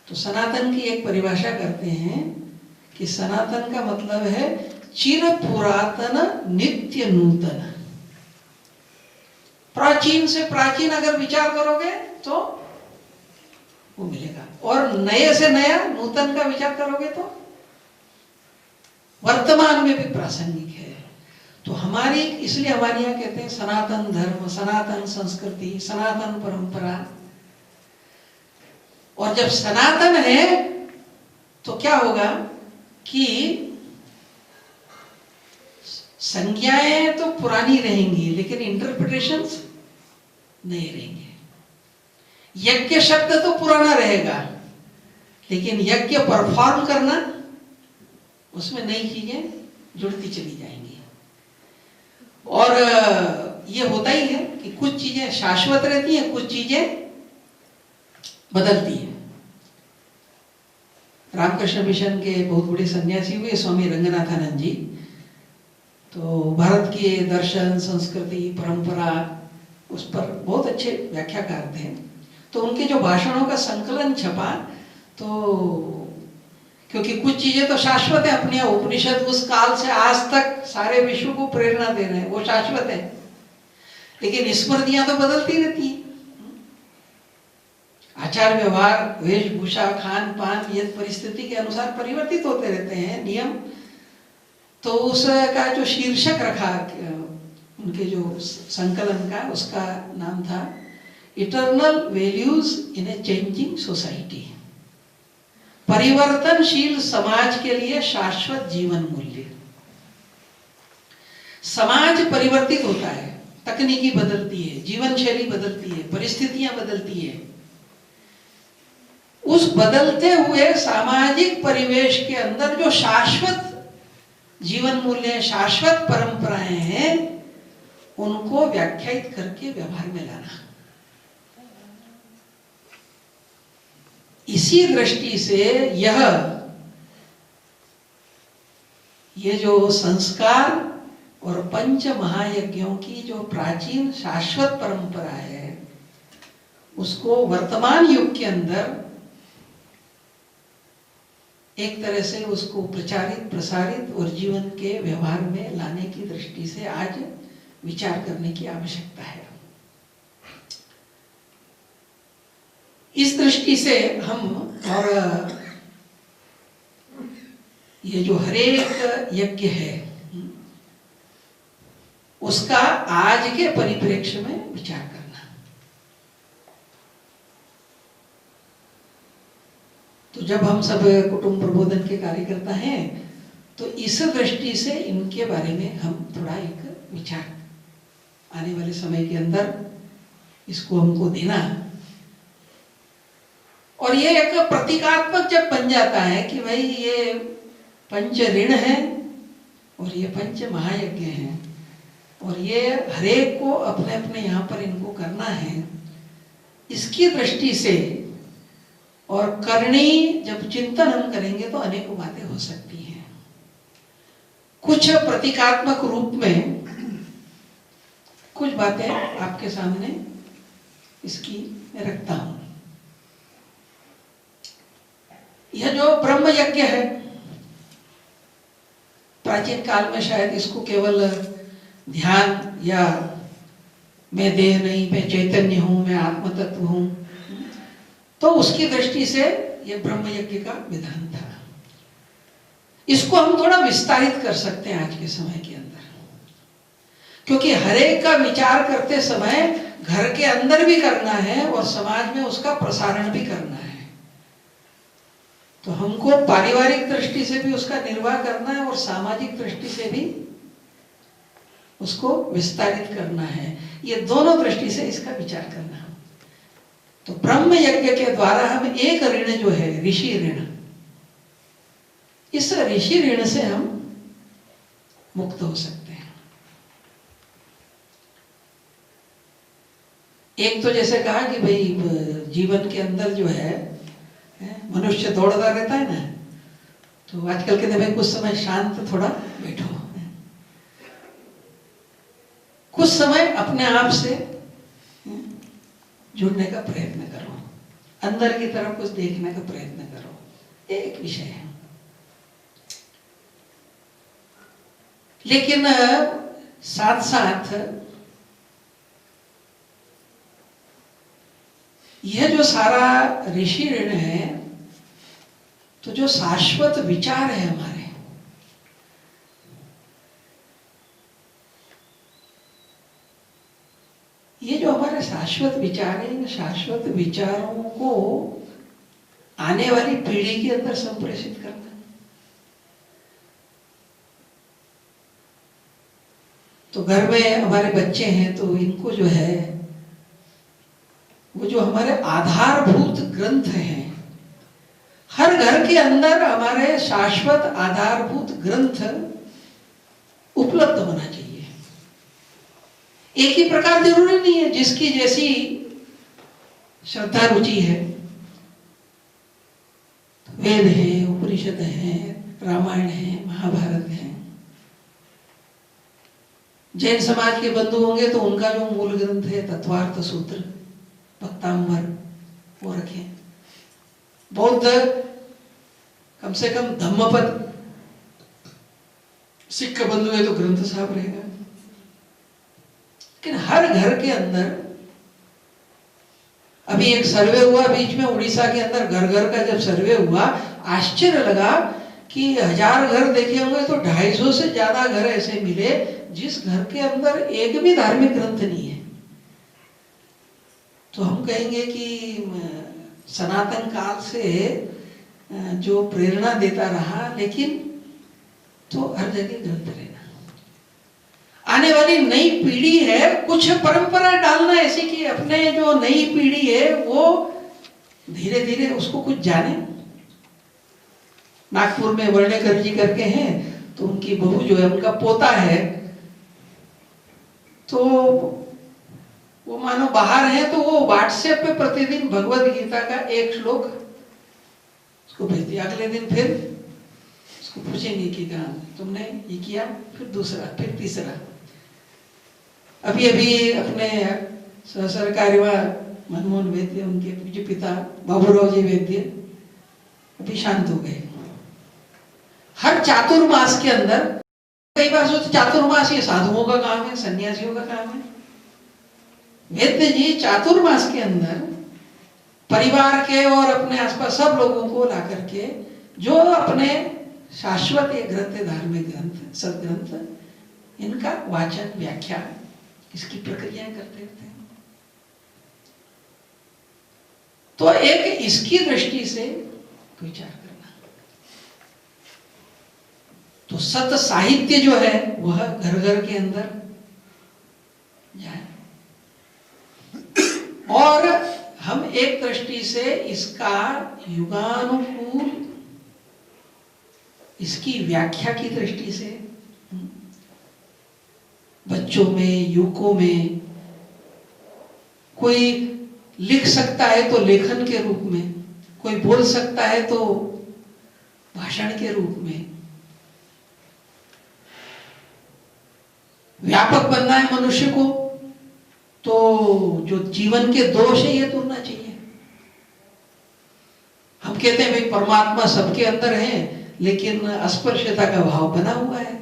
तो सनातन की एक परिभाषा करते हैं कि सनातन का मतलब है चिर पुरातन, नित्य नूतन। प्राचीन से प्राचीन अगर विचार करोगे तो वो मिलेगा, और नए से नया, नूतन का विचार करोगे तो वर्तमान में भी प्रासंगिक है। तो हमारी, इसलिए हमारे यहाँ कहते हैं सनातन धर्म, सनातन संस्कृति, सनातन परंपरा। और जब सनातन है तो क्या होगा कि संज्ञाएं तो पुरानी रहेंगी लेकिन इंटरप्रिटेशंस नहीं रहेंगे। यज्ञ शब्द तो पुराना रहेगा लेकिन यज्ञ परफॉर्म करना, उसमें नई चीजें जुड़ती चली जाएंगी। और ये होता ही है कि कुछ चीजें शाश्वत रहती हैं, कुछ चीजें बदलती हैं। रामकृष्ण मिशन के बहुत बड़े सन्यासी हुए स्वामी रंगनाथानंद जी, तो भारत के दर्शन, संस्कृति, परंपरा, उस पर बहुत अच्छे व्याख्याकार थे। तो उनके जो भाषणों का संकलन छपा, तो क्योंकि कुछ चीजें तो शाश्वत है, अपने उपनिषद उस काल से आज तक सारे विश्व को प्रेरणा दे रहे हैं, वो शाश्वत है। लेकिन स्मृतियां तो बदलती रहती हैं। आचार व्यवहार, वेशभूषा, खान पान, ये परिस्थिति के अनुसार परिवर्तित होते रहते हैं नियम। तो उसका जो शीर्षक रखा उनके जो संकलन का, उसका नाम था eternal values in a changing society. परिवर्तनशील समाज के लिए शाश्वत जीवन मूल्य। समाज परिवर्तित होता है, तकनीकी बदलती है, जीवन शैली बदलती है, परिस्थितियां बदलती है। उस बदलते हुए सामाजिक परिवेश के अंदर जो शाश्वत जीवन मूल्य, शाश्वत परंपराएं हैं, उनको व्याख्यायित करके व्यवहार में लाना। इसी दृष्टि से ये जो संस्कार और पंच महायज्ञों की जो प्राचीन शाश्वत परंपरा है, उसको वर्तमान युग के अंदर एक तरह से उसको प्रचारित, प्रसारित और जीवन के व्यवहार में लाने की दृष्टि से आज विचार करने की आवश्यकता है। इस दृष्टि से हम, और ये जो हरेक यज्ञ है उसका आज के परिप्रेक्ष्य में विचार करना। तो जब हम सब कुटुंब प्रबोधन के कार्यकर्ता हैं तो इस दृष्टि से इनके बारे में हम थोड़ा एक विचार आने वाले समय के अंदर इसको हमको देना। और ये एक प्रतीकात्मक जब बन जाता है कि भाई ये पंच ऋण है और ये पंच महायज्ञ हैं और ये हरेक को अपने अपने यहाँ पर इनको करना है, इसकी दृष्टि से और करनी जब चिंतन हम करेंगे तो अनेकों बातें हो सकती हैं। कुछ प्रतीकात्मक रूप में कुछ बातें आपके सामने इसकी मैं रखता हूं। यह जो ब्रह्म यज्ञ है, प्राचीन काल में शायद इसको केवल ध्यान या मैं देह नहीं, मैं चैतन्य हूं, मैं आत्म तत्व हूं, तो उसकी दृष्टि से यह ब्रह्म यज्ञ का विधान था। इसको हम थोड़ा विस्तारित कर सकते हैं आज के समय के अंदर, क्योंकि हर एक का विचार करते समय घर के अंदर भी करना है और समाज में उसका प्रसारण भी करना है। तो हमको पारिवारिक दृष्टि से भी उसका निर्वाह करना है और सामाजिक दृष्टि से भी उसको विस्तारित करना है। ये दोनों दृष्टि से इसका विचार करना है। तो ब्रह्म यज्ञ के द्वारा हम एक ऋण जो है ऋषि ऋण, इस ऋषि ऋण से हम मुक्त हो सकते हैं। एक तो जैसे कहा कि भाई जीवन के अंदर जो है मनुष्य दौड़ता रहता है ना, तो आजकल कहते भाई कुछ समय शांत थोड़ा बैठो, कुछ समय अपने आप से जुड़ने का प्रयत्न करो, अंदर की तरफ कुछ देखने का प्रयत्न करो। एक विषय है। लेकिन साथ साथ यह जो सारा ऋषि ऋण है, तो जो शाश्वत विचार है हमारे, ये जो हमारे शाश्वत विचार है, इन शाश्वत विचारों को आने वाली पीढ़ी के अंदर संप्रेषित करना। तो घर में हमारे बच्चे हैं, तो इनको जो है वो जो हमारे आधारभूत ग्रंथ हैं, हर घर के अंदर हमारे शाश्वत आधारभूत ग्रंथ उपलब्ध होना चाहिए। एक ही प्रकार जरूरी नहीं है, जिसकी जैसी श्रद्धा रुचि है। वेद है, उपनिषद है, रामायण है, महाभारत है। जैन समाज के बंधु होंगे तो उनका जो मूल ग्रंथ है तत्वार्थ सूत्र, भक्तांबर, वो रखें। बौद्ध कम से कम धम्मपद, सिख बंधु है तो ग्रंथ साहब रहेगा। लेकिन हर घर के अंदर, अभी एक सर्वे हुआ बीच में उड़ीसा के अंदर, घर घर का जब सर्वे हुआ, आश्चर्य लगा कि 1000 घर देखे होंगे तो 250 से ज्यादा घर ऐसे मिले जिस घर के अंदर एक भी धार्मिक ग्रंथ नहीं है। तो हम कहेंगे कि सनातन काल से जो प्रेरणा देता रहा, लेकिन तो हर जगह ग्रंथ रहना। आने वाली नई पीढ़ी है, कुछ परंपरा डालना ऐसी कि अपने जो नई पीढ़ी है वो धीरे धीरे उसको कुछ जाने। नागपुर में वर्णेकर जी करके हैं, तो उनकी बहू जो है, उनका पोता है, तो वो मानो बाहर है, तो वो व्हाट्सएप पे प्रतिदिन भगवत गीता का एक श्लोक उसको भेज दिया। अगले दिन फिर उसको पूछेंगे कि कहा तुमने ये किया, फिर दूसरा, फिर तीसरा। अभी अभी अपने सहसरकारी मनमोहन वैद्य, उनके पूज्य पिता बाबूराव जी वैद्य अभी शांत हो गए। हर चातुर्मास के अंदर, कई बार सोचते चातुर्मास ये साधुओं का काम है, सन्यासियों का काम है। वैद्य जी चातुर्मास के अंदर परिवार के और अपने आसपास सब लोगों को ला करके जो अपने शाश्वत ये ग्रंथ, धार्मिक ग्रंथ, सदग्रंथ, इनका वाचन, व्याख्या, इसकी प्रक्रियाएं करते रहते हैं। तो एक इसकी दृष्टि से विचार करना। तो सत साहित्य जो है वह घर घर के अंदर जाए, और हम एक दृष्टि से इसका युगानुकूल, इसकी व्याख्या की दृष्टि से बच्चों में, युवकों में, कोई लिख सकता है तो लेखन के रूप में, कोई बोल सकता है तो भाषण के रूप में, व्यापक बनना है मनुष्य को, तो जो जीवन के दोष है ये दूरना चाहिए। हम कहते हैं भाई परमात्मा सबके अंदर है, लेकिन अस्पृश्यता का भाव बना हुआ है।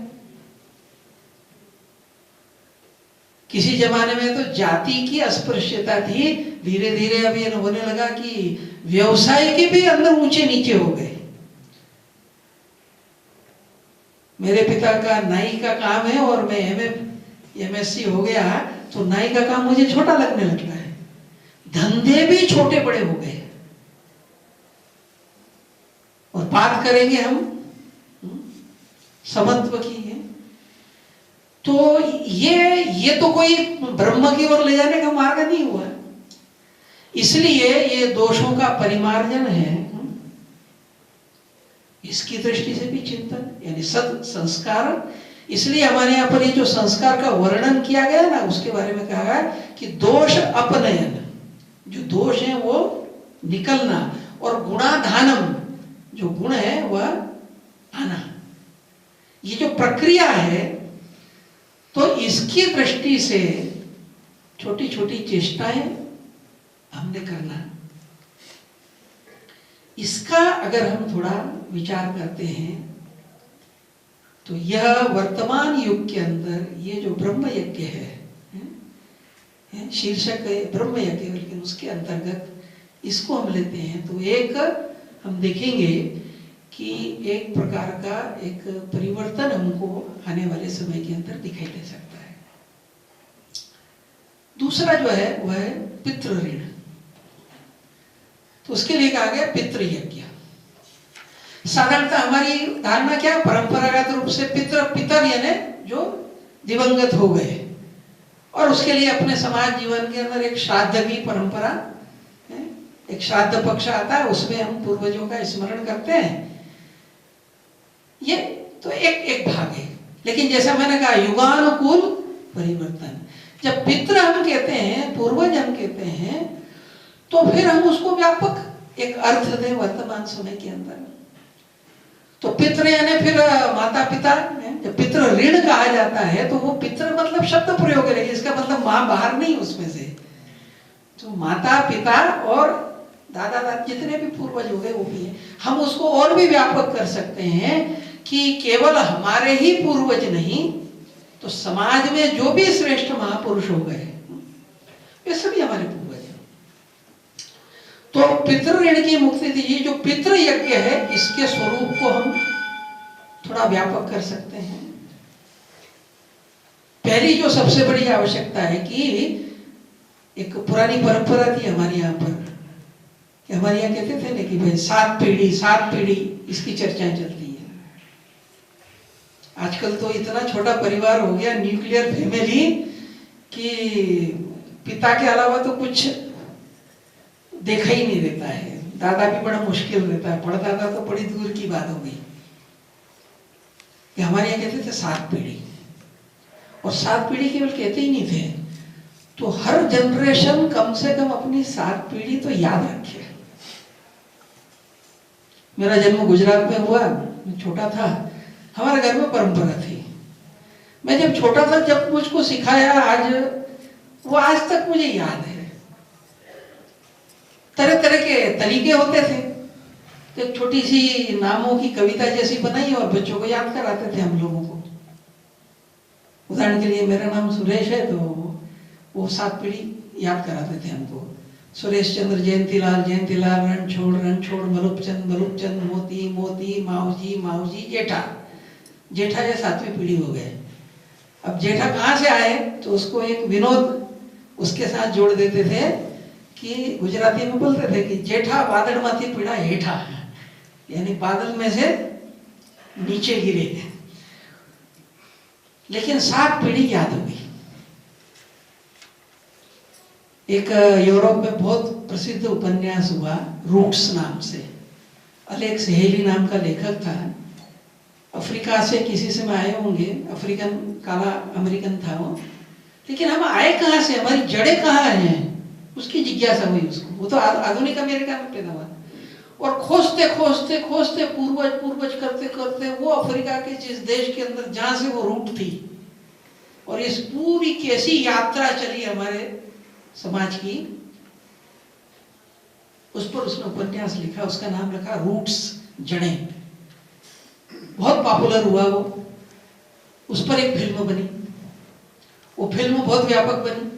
किसी जमाने में तो जाति की अस्पृश्यता थी, धीरे धीरे अब ये होने लगा कि व्यवसाय के भी अंदर ऊंचे नीचे हो गए। मेरे पिता का नाई का काम है और मैं MSc हो गया, तो नाई का काम मुझे छोटा लगने लगता है। धंधे भी छोटे बड़े हो गए। और बात करेंगे हम समत्व की है, तो ये तो कोई ब्रह्म की ओर ले जाने का मार्ग नहीं हुआ। इसलिए ये दोषों का परिमार्जन है। इसकी दृष्टि से भी चिंतन, यानी सद संस्कार। इसलिए हमारे यहाँ पर ये जो संस्कार का वर्णन किया गया ना, उसके बारे में कहा गया कि दोष अपनयन, जो दोष है वो निकलना, और गुणाधानम, जो गुण है वह आना। ये जो प्रक्रिया है, तो इसकी दृष्टि से छोटी छोटी चेष्टाएं हमने करना। इसका अगर हम थोड़ा विचार करते हैं, तो यह वर्तमान युग के अंदर ये जो ब्रह्म यज्ञ है, शीर्षक है ब्रह्म यज्ञ, लेकिन उसके अंतर्गत इसको हम लेते हैं, तो एक हम देखेंगे कि एक प्रकार का एक परिवर्तन हमको आने वाले समय के अंदर दिखाई दे सकता है। दूसरा जो है वह है पितृ ऋण। तो उसके लिए कहा गया पितृ यज्ञ। साधारणतः हमारी धारणा क्या, परंपरागत रूप से पितर यानी जो दिवंगत हो गए, और उसके लिए अपने समाज जीवन के अंदर एक श्राद्ध की परंपरा है, एक श्राद्ध पक्ष आता है, उसमें हम पूर्वजों का स्मरण करते हैं। ये तो एक भाग है। लेकिन जैसा मैंने कहा, युगानुकूल परिवर्तन, जब पितृ हम कहते हैं, पूर्वज हम कहते हैं, तो फिर हम उसको व्यापक एक अर्थ दें वर्तमान समय के अंदर। तो पितृ यानी फिर माता पिता। जब पितृ ऋण कहा जाता है, तो वो पितृ मतलब शब्द प्रयोग करेंगे, इसका मतलब मां बाहर नहीं उसमें से। तो माता पिता और दादा दादी जितने भी पूर्वज हो गए वो भी है। हम उसको और भी व्यापक कर सकते हैं कि केवल हमारे ही पूर्वज नहीं, तो समाज में जो भी श्रेष्ठ महापुरुष हो गए, ये सभी हमारे पूर्वज हैं। तो पितृ ऋण की मुक्ति दीजिए। जो पितृ यज्ञ है, इसके स्वरूप को हम थोड़ा व्यापक कर सकते हैं। पहली जो सबसे बड़ी आवश्यकता है कि एक पुरानी परंपरा थी हमारे यहाँ पर, कि हमारे यहाँ कहते थे ना कि भाई 7 पीढ़ी इसकी चर्चाएं चलती है। आजकल तो इतना छोटा परिवार हो गया, न्यूक्लियर फैमिली, कि पिता के अलावा तो कुछ देखा ही नहीं देता है। दादा भी बड़ा मुश्किल रहता है, परदादा तो बड़ी दूर की बात हो गई। कि हमारे यहाँ कहते थे 7 पीढ़ी, और 7 पीढ़ी केवल कहते ही नहीं थे, तो हर जनरेशन कम से कम अपनी 7 पीढ़ी तो याद रखे। मेरा जन्म गुजरात में हुआ, मैं छोटा था, हमारे घर में परंपरा थी। मैं जब छोटा था, जब मुझको सिखाया, आज तक मुझे याद है। तरह तरह के तरीके होते थे। तो एक छोटी सी नामों की कविता जैसी बनाई और बच्चों को याद कराते थे हम लोगों को। उदाहरण के लिए मेरा नाम सुरेश है, तो वो 7 पीढ़ी याद कराते थे हमको। सुरेश चंद्र जयंतीलाल, रणछोड़, मलुपचंद, मोती, माऊजी, जेठा ये 7वीं पीढ़ी हो गए। अब जेठा कहाँ से आए, तो उसको एक विनोद उसके साथ जोड़ देते थे कि गुजराती में बोलते थे कि जेठा बादल माथी पीड़ा हेठा, यानी बादल में से नीचे गिरे। लेकिन 7 पीढ़ी याद हो गई। एक यूरोप में बहुत प्रसिद्ध उपन्यास हुआ रूट्स नाम से। अलेक्स हेली नाम का लेखक था, अफ्रीका से किसी से में आए होंगे, अफ्रीकन काला अमेरिकन था वो। लेकिन हम आए कहाँ से, हमारी जड़ें कहाँ हैं, उसकी जिज्ञासा हुई उसको। वो तो आधुनिक अमेरिका में पैदा हुआ, और खोजते पूर्वज करते वो अफ्रीका के जिस देश के अंदर जहां से वो रूट थी, और इस पूरी कैसी यात्रा चली हमारे समाज की। उस पर उसने उपन्यास लिखा, उसका नाम रखा रूट्स, जड़ें। बहुत पॉपुलर हुआ वो, उस पर एक फिल्म बनी, वो फिल्म बहुत व्यापक बनी।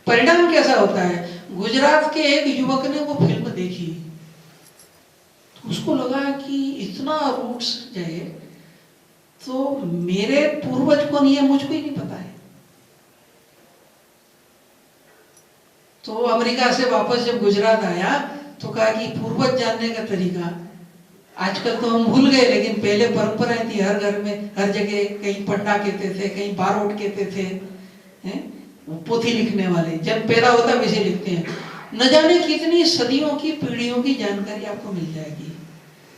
परिणाम कैसा होता है, गुजरात के एक युवक ने वो फिल्म देखी, तो उसको लगा कि इतना रूट्स जाए तो मेरे पूर्वज कौन है मुझको ही नहीं पता है। तो अमेरिका से वापस जब गुजरात आया तो कहा कि पूर्वज जानने का तरीका आजकल तो हम भूल गए, लेकिन पहले परंपराएं थी, हर घर में हर जगह, कहीं पंडा कहते थे, कहीं बारोट कहते थे, हैं? पोथी लिखने वाले जब पैदा होता वैसे लिखते हैं। न जाने कितनी सदियों की पीढ़ियों की जानकारी आपको मिल जाएगी।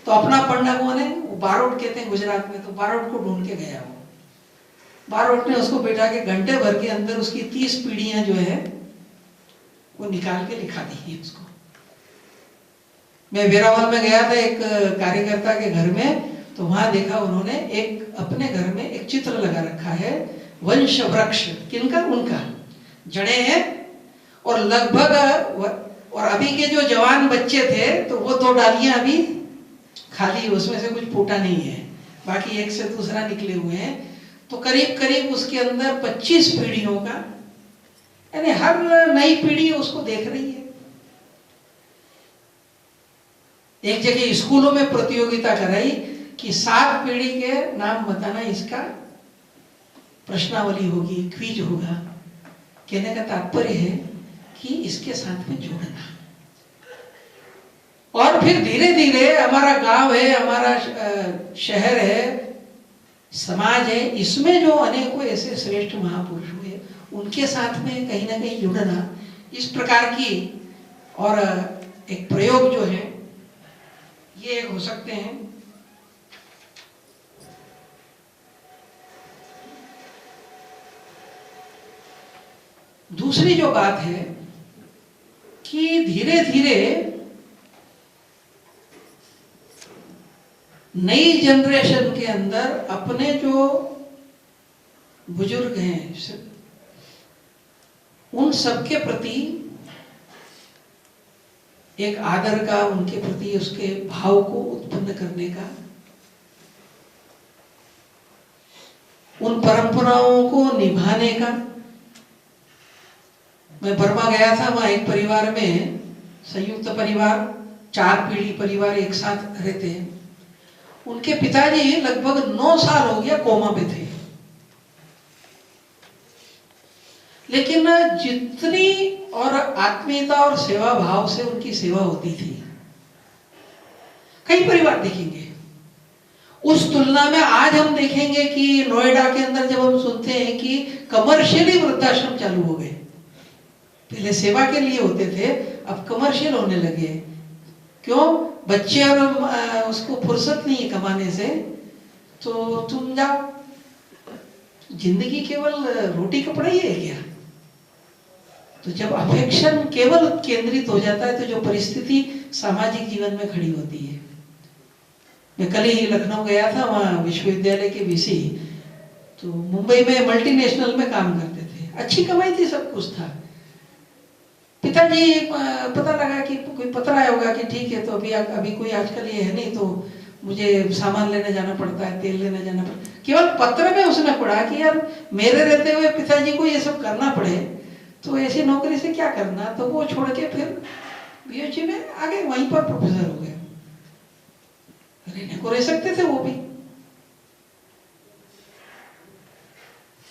तो अपना पंडा कौन है, वो बारोट कहते हैं गुजरात में, तो बारोट को ढूंढ के गया वो। बारोट ने उसको बैठा के घंटे भर के अंदर उसकी 30 पीढ़ियां जो है वो निकाल के लिखा दी उसको। मैं वेरावल में गया था एक कार्यकर्ता के घर में, तो वहां देखा उन्होंने एक अपने घर में एक चित्र लगा रखा है, वंश वृक्ष, किनका, उनका, जड़ें हैं, और लगभग, और अभी के जो जवान बच्चे थे तो वो 2 डालियां अभी खाली, उसमें से कुछ फूटा नहीं है, बाकी एक से दूसरा निकले हुए हैं। तो करीब करीब उसके अंदर 25 पीढ़ियों का, यानी हर नई पीढ़ी उसको देख रही है। एक जगह स्कूलों में प्रतियोगिता कराई कि 7 पीढ़ी के नाम बताना, इसका प्रश्नावली होगी, क्विज होगा। कहने का तात्पर्य है कि इसके साथ में जोड़ना। और फिर धीरे धीरे हमारा गांव है, हमारा शहर है, समाज है, इसमें जो अनेकों ऐसे श्रेष्ठ महापुरुष हुए उनके साथ में कहीं ना कहीं जुड़ना, इस प्रकार की और एक प्रयोग जो है ये हो सकते हैं। दूसरी जो बात है कि धीरे धीरे नई जनरेशन के अंदर अपने जो बुजुर्ग हैं उन सबके प्रति एक आदर का, उनके प्रति उसके भाव को उत्पन्न करने का, उन परंपराओं को निभाने का। मैं बर्मा गया था, वहां एक परिवार में, संयुक्त परिवार, 4 पीढ़ी परिवार एक साथ रहते हैं। उनके पिताजी लगभग 9 साल हो गया कोमा में थे, लेकिन जितनी और आत्मीयता और सेवा भाव से उनकी सेवा होती थी, कई परिवार देखेंगे, उस तुलना में आज हम देखेंगे कि नोएडा के अंदर जब हम सुनते हैं कि कमर्शियली वृद्धाश्रम चालू हो गए, पहले सेवा के लिए होते थे, अब कमर्शियल होने लगे। क्यों? बच्चे और उसको फुर्सत नहीं है कमाने से, तो तुम जाओ, जिंदगी केवल रोटी कपड़ा ही है क्या? तो जब अफेक्शन केवल केंद्रित हो जाता है तो जो परिस्थिति सामाजिक जीवन में खड़ी होती है। मैं कल ही लखनऊ गया था, वहाँ विश्वविद्यालय के वीसी तो मुंबई में मल्टीनेशनल में काम करते थे, अच्छी कमाई थी, सब कुछ था। पिताजी पता लगा कि कोई पत्र आया होगा कि ठीक है, तो अभी कोई आजकल ये है नहीं, तो मुझे सामान लेने जाना पड़ता है, तेल लेने जाना पड़ता है। केवल पत्र में उसने पढ़ा कि यार मेरे रहते हुए पिताजी को ये सब करना पड़े तो ऐसी नौकरी से क्या करना, तो वो छोड़ के फिर बीएचयू में आगे वहीं पर प्रोफेसर हो गए। रहने को रह सकते थे वो भी।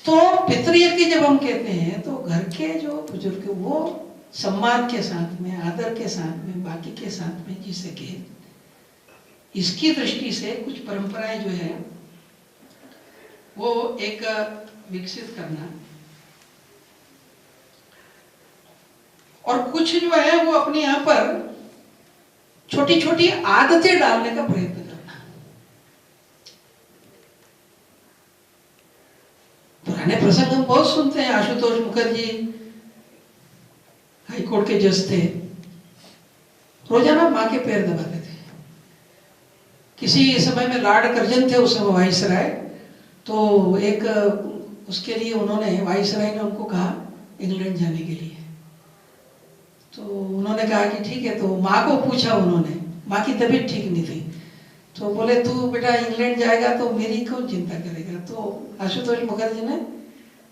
तो पितृयज्ञ जब हम कहते हैं तो घर के जो बुजुर्ग वो सम्मान के साथ में, आदर के साथ में, बाकी के साथ में जी सके, इसकी दृष्टि से कुछ परंपराएं जो है वो एक विकसित करना, और कुछ जो है वो अपने यहाँ पर छोटी छोटी आदतें डालने का प्रयत्न करना। पुराने प्रसंग हम बहुत सुनते हैं। आशुतोष मुखर्जी हाईकोर्ट के जज थे, रोजाना माँ के पैर दबाते थे। किसी समय में लॉर्ड कर्जन थे उस समय वाइसराय, तो एक उसके लिए उन्होंने, वाइसराय ने उनको कहा इंग्लैंड जाने के लिए, तो उन्होंने कहा कि ठीक है। तो माँ को पूछा उन्होंने, माँ की तबीयत ठीक नहीं थी, तो बोले तू बेटा इंग्लैंड जाएगा तो मेरी कौन चिंता करेगा। तो आशुतोष मुखर्जी ने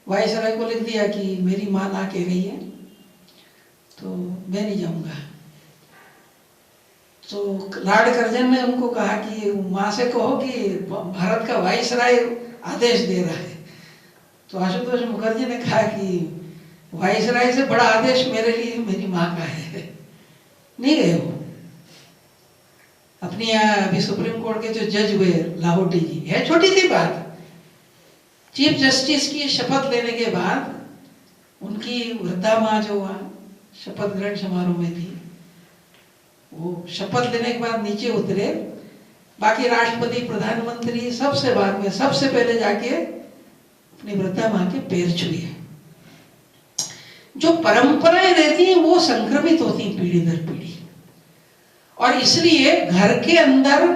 वायसराय को लिख दिया कि मेरी माँ ना कह रही है तो मैं नहीं जाऊंगा। तो लॉर्ड कर्जन ने उनको कहा कि माँ से कहो कि भारत का वायसराय आदेश दे रहा है। तो आशुतोष मुखर्जी ने कहा कि वायसराय से बड़ा आदेश मेरे लिए मेरी माँ का है। नहीं गए वो। अपनी यहाँ अभी सुप्रीम कोर्ट के जो जज हुए लाहौटी जी, है छोटी सी बात, चीफ जस्टिस की शपथ लेने के बाद उनकी वृद्धा माँ जो वहाँ शपथ ग्रहण समारोह में थी, वो शपथ लेने के बाद नीचे उतरे, बाकी राष्ट्रपति प्रधानमंत्री सबसे बाद में सबसे पहले जाके अपनी वृद्धा माँ के पैर छुए। जो परंपराएं रहती हैं वो संक्रमित होती हैं पीढ़ी दर पीढ़ी, और इसलिए घर के अंदर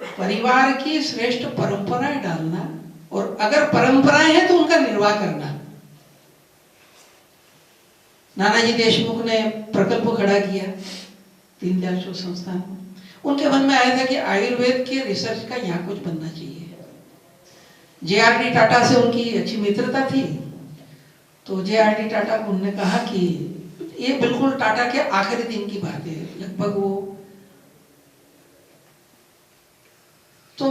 परिवार की श्रेष्ठ परंपराएं डालना, और अगर परंपराएं हैं तो उनका निर्वाह करना। नानाजी देशमुख ने प्रकल्प खड़ा किया दीनदयाल शोध संस्थान। उनके मन में आया था कि आयुर्वेद के रिसर्च का यहाँ कुछ बनना चाहिए। जे.आर.डी. टाटा से उनकी अच्छी मित्रता थी, तो जे.आर.डी. टाटा को उन्होंने कहा कि ये बिल्कुल टाटा के आखिरी दिन की बात है, लगभग वो तो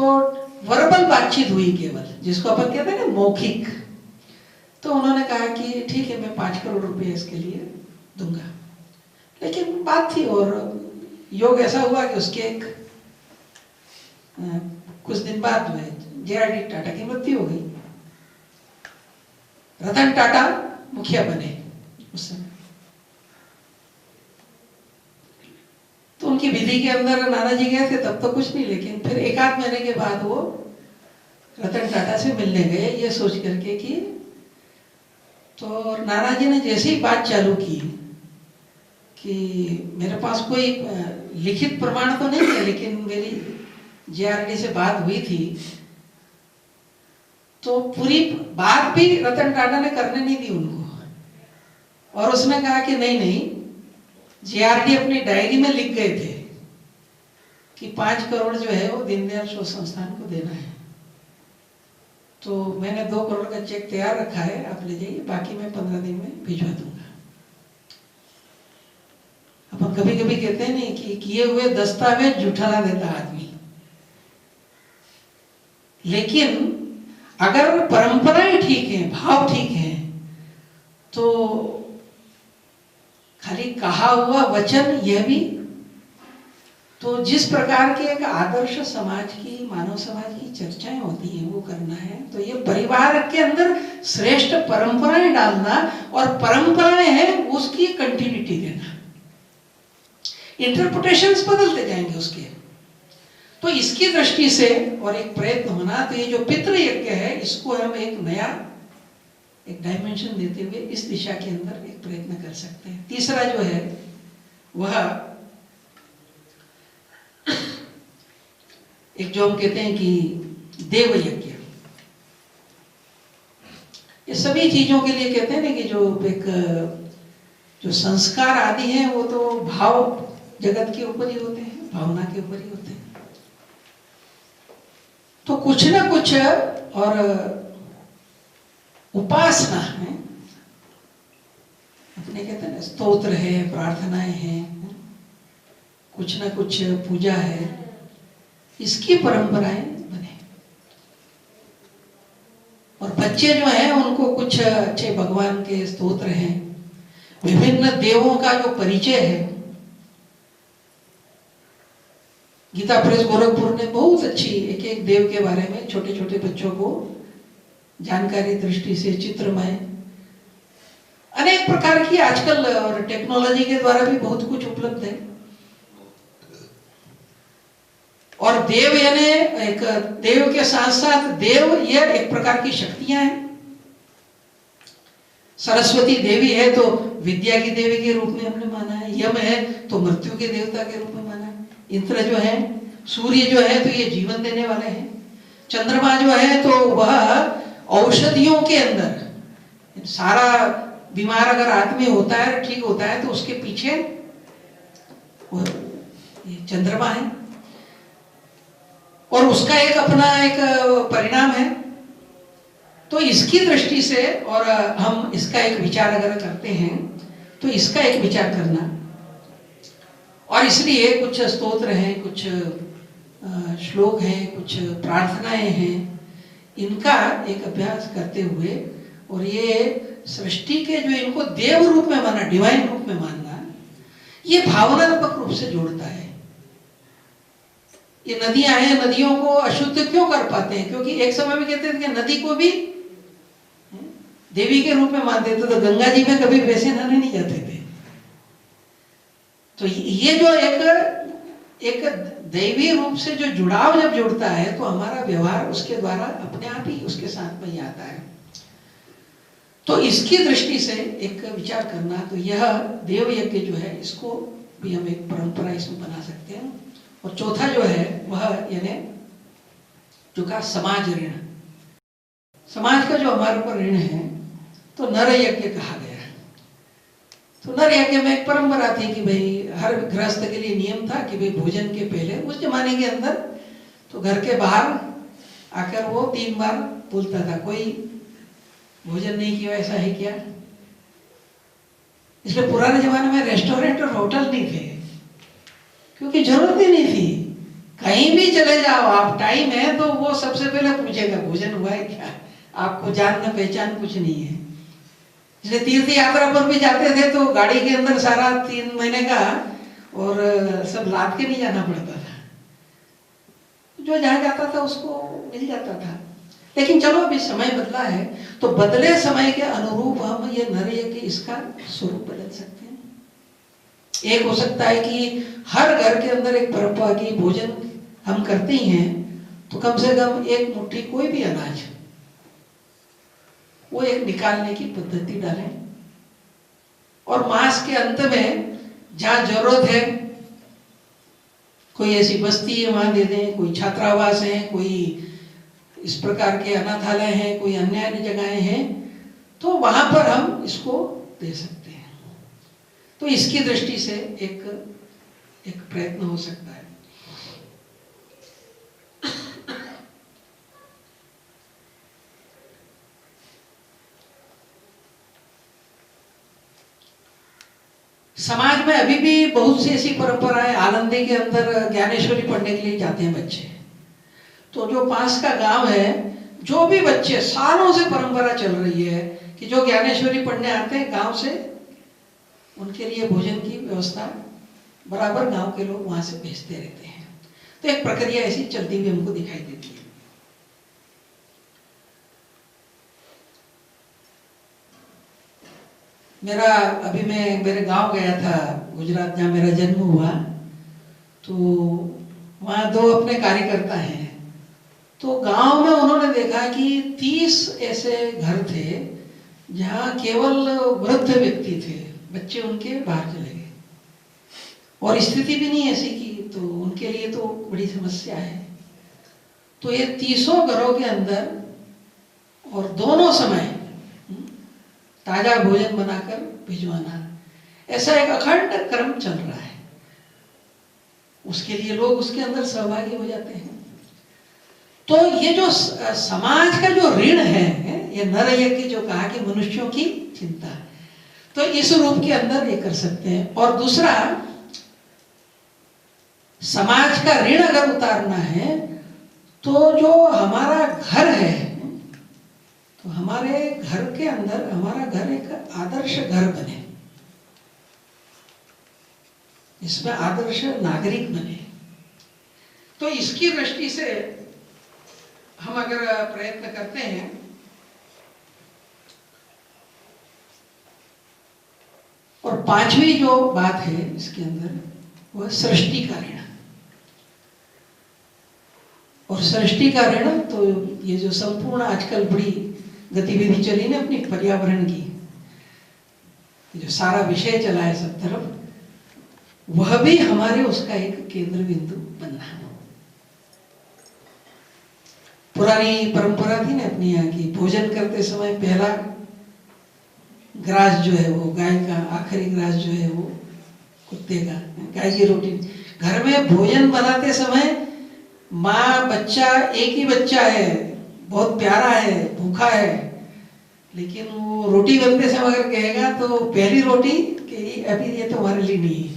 वर्बल बातचीत हुई केवल, जिसको अपन कहते हैं ना मौखिक। तो उन्होंने कहा कि ठीक है मैं 5 करोड़ रुपए इसके लिए दूंगा। लेकिन बात थी, और योग ऐसा हुआ कि उसके कुछ दिन बाद में जे.आर.डी. टाटा की मृत्यु हो गई। रतन टाटा मुखिया बने उस समय। तो उनकी विधि के अंदर नानाजी गए थे, तब तो कुछ नहीं, लेकिन फिर 1 आध महीने के बाद वो रतन टाटा से मिलने गए, ये सोच करके कि तो नानाजी ने जैसे ही बात चालू की कि मेरे पास कोई लिखित प्रमाण तो नहीं है, लेकिन मेरी जे.आर.डी. से बात हुई थी, तो पूरी बात भी रतन टाटा ने करने नहीं दी उनको। और उसने कहा कि नहीं नहीं, जे.आर.डी. अपनी डायरी में लिख गए थे कि 5 करोड़ जो है वो दीनदयाल शोध संस्थान को देना है। तो मैंने 2 करोड़ का चेक तैयार रखा है, आप ले जाइए, बाकी मैं 15 दिन में भिजवा दूंगा। अपन कभी कभी कहते हैं नहीं कि किए हुए दस्तावेज झूठा देता आदमी, लेकिन अगर परंपराएं ठीक हैं, भाव ठीक हैं, तो खाली कहा हुआ वचन यह भी, तो जिस प्रकार के एक आदर्श समाज की, मानव समाज की चर्चाएं होती हैं वो करना है। तो ये परिवार के अंदर श्रेष्ठ परंपराएं डालना, और परंपराएं हैं उसकी कंटिन्यूटी देना। इंटरप्रिटेशंस बदलते जाएंगे उसके। तो इसकी दृष्टि से और एक प्रयत्न होना, तो ये जो पितृयज्ञ है इसको हम एक नया एक डायमेंशन देते हुए इस दिशा के अंदर एक प्रयत्न कर सकते हैं। तीसरा जो है वह एक जो हम कहते हैं कि देव यज्ञ। ये सभी चीजों के लिए कहते हैं ना कि जो एक जो संस्कार आदि हैं वो तो भाव जगत के ऊपर ही होते हैं, भावना के ऊपर ही होते हैं। तो कुछ ना कुछ और उपासना है, अपने कहते हैं ना स्तोत्र है, प्रार्थनाएं हैं, कुछ ना कुछ पूजा है, इसकी परंपराएं बने। और बच्चे जो हैं उनको कुछ अच्छे भगवान के स्तोत्र हैं, विभिन्न देवों का जो परिचय है। गीता प्रेस गोरखपुर ने बहुत अच्छी एक एक देव के बारे में छोटे छोटे बच्चों को जानकारी दृष्टि से चित्रमय अनेक प्रकार की आजकल और टेक्नोलॉजी के द्वारा भी बहुत कुछ उपलब्ध है। और देव यानी एक देव के साथ साथ देव ये एक प्रकार की शक्तियां हैं। सरस्वती देवी है तो विद्या की देवी के रूप में हमने माना है, यम है तो मृत्यु के देवता के रूप में माना है, इंद्र जो है, सूर्य जो है तो ये जीवन देने वाले हैं, चंद्रमा जो है तो वह औषधियों के अंदर सारा बीमार अगर आदमी होता है, ठीक होता है, तो उसके पीछे वो ये चंद्रमा है और उसका एक अपना एक परिणाम है। तो इसकी दृष्टि से और हम इसका एक विचार अगर करते हैं तो इसका एक विचार करना, और इसलिए कुछ स्तोत्र हैं, कुछ श्लोक हैं, कुछ प्रार्थनाएं हैं, इनका एक अभ्यास करते हुए, और ये सृष्टि के जो इनको देव रूप में माना, डिवाइन रूप में मानना, ये भावनात्मक रूप से जोड़ता है। ये नदियां हैं, नदियों को अशुद्ध क्यों कर पाते हैं? क्योंकि एक समय में कहते थे कि नदी को भी देवी के रूप में मानते थे, तो गंगा जी में कभी वैसे नहाने नहीं जाते थे। तो ये जो एक दैवी रूप से जो जुड़ाव जब जुड़ता है तो हमारा व्यवहार उसके द्वारा अपने आप ही उसके साथ में ही आता है। तो इसकी दृष्टि से एक विचार करना, तो यह देव यज्ञ जो है इसको भी हम एक परंपरा इसमें बना सकते हैं। और चौथा जो है वह यानी जो का समाज ऋण, समाज का जो हमारे ऊपर ऋण है, तो नर यज्ञ कहा गया है। तो नर यज्ञ में एक परंपरा थी कि भाई हर गृहस्थ के लिए नियम था कि भाई भोजन के पहले, उस जमाने के अंदर तो घर के बाहर आकर वो 3 बार बोलता था, कोई भोजन नहीं किया, ऐसा है क्या? इसलिए पुराने जमाने में रेस्टोरेंट और होटल नहीं थे, क्योंकि जरूरत ही नहीं थी। कहीं भी चले जाओ आप, टाइम है तो वो सबसे पहले पूछेगा भोजन हुआ है क्या? आपको जानना पहचान कुछ नहीं है। इसलिए तीर्थ यात्रा पर भी जाते थे तो गाड़ी के अंदर सारा 3 महीने का और सब लाद के नहीं जाना पड़ता था, जो जहां जाता था उसको मिल जाता था। लेकिन चलो अभी समय बदला है, तो बदले समय के अनुरूप हम ये नर यज्ञ इसका स्वरूप बदल सकते हैं। एक हो सकता है कि हर घर के अंदर एक परंपरा की भोजन हम करते ही हैं, तो कम से कम एक मुट्ठी कोई भी अनाज वो एक निकालने की पद्धति डालें, और मास के अंत में जहां जरूरत है कोई ऐसी बस्ती है वहां दे दें, कोई छात्रावास है, कोई इस प्रकार के अनाथालय हैं, कोई अन्य जगहें हैं, तो वहां पर हम इसको दे सकते हैं। तो इसकी दृष्टि से एक प्रयत्न हो सकता है। समाज में अभी भी बहुत सी ऐसी परंपराएं, आनंदी के अंदर ज्ञानेश्वरी पढ़ने के लिए जाते हैं बच्चे, तो जो पास का गांव है, जो भी बच्चे, सालों से परंपरा चल रही है कि जो ज्ञानेश्वरी पढ़ने आते हैं गांव से, उनके लिए भोजन की व्यवस्था बराबर गांव के लोग वहां से भेजते रहते हैं। तो एक प्रक्रिया ऐसी चलती हुई हमको दिखाई देती है। अभी मैं मेरे गांव गया था, गुजरात, जहाँ मेरा जन्म हुआ, तो वहाँ 2 अपने कार्यकर्ता हैं। तो गांव में उन्होंने देखा कि 30 ऐसे घर थे जहाँ केवल वृद्ध व्यक्ति थे, बच्चे उनके बाहर चले गए, और स्थिति भी नहीं ऐसी की, तो उनके लिए तो बड़ी समस्या है। तो ये 30 घरों के अंदर और दोनों समय ताजा भोजन बनाकर भिजवाना, ऐसा एक अखंड क्रम चल रहा है। उसके लिए लोग उसके अंदर सहभागी हो जाते हैं। तो ये जो समाज का जो ऋण है, ये नर यज्ञ जो कहा कि मनुष्यों की चिंता, तो इस रूप के अंदर ये कर सकते हैं। और दूसरा, समाज का ऋण अगर उतारना है तो जो हमारा घर है, तो हमारे घर के अंदर हमारा घर एक आदर्श घर बने, इसमें आदर्श नागरिक बने। तो इसकी दृष्टि से हम अगर प्रयत्न करते हैं, और 5वीं जो बात है इसके अंदर, वह सृष्टि का ऋण। और सृष्टि का ऋण, तो ये जो संपूर्ण आजकल बड़ी गतिविधि चली ना अपनी पर्यावरण की, जो सारा विषय चला है सब तरफ, वह भी हमारे उसका एक केंद्र बिंदु बनना है। पुरानी परंपरा थी ना अपनी यहाँ की, भोजन करते समय पहला ग्रास जो है वो गाय का, आखिरी ग्रास जो है वो कुत्ते का, गाय की रोटी। घर में भोजन बनाते समय माँ बच्चा, एक ही बच्चा है, बहुत प्यारा है, भूखा है, लेकिन वो रोटी बनते समय अगर कहेगा तो पहली रोटी कि अभी ये तो हमारे लिए नहीं है,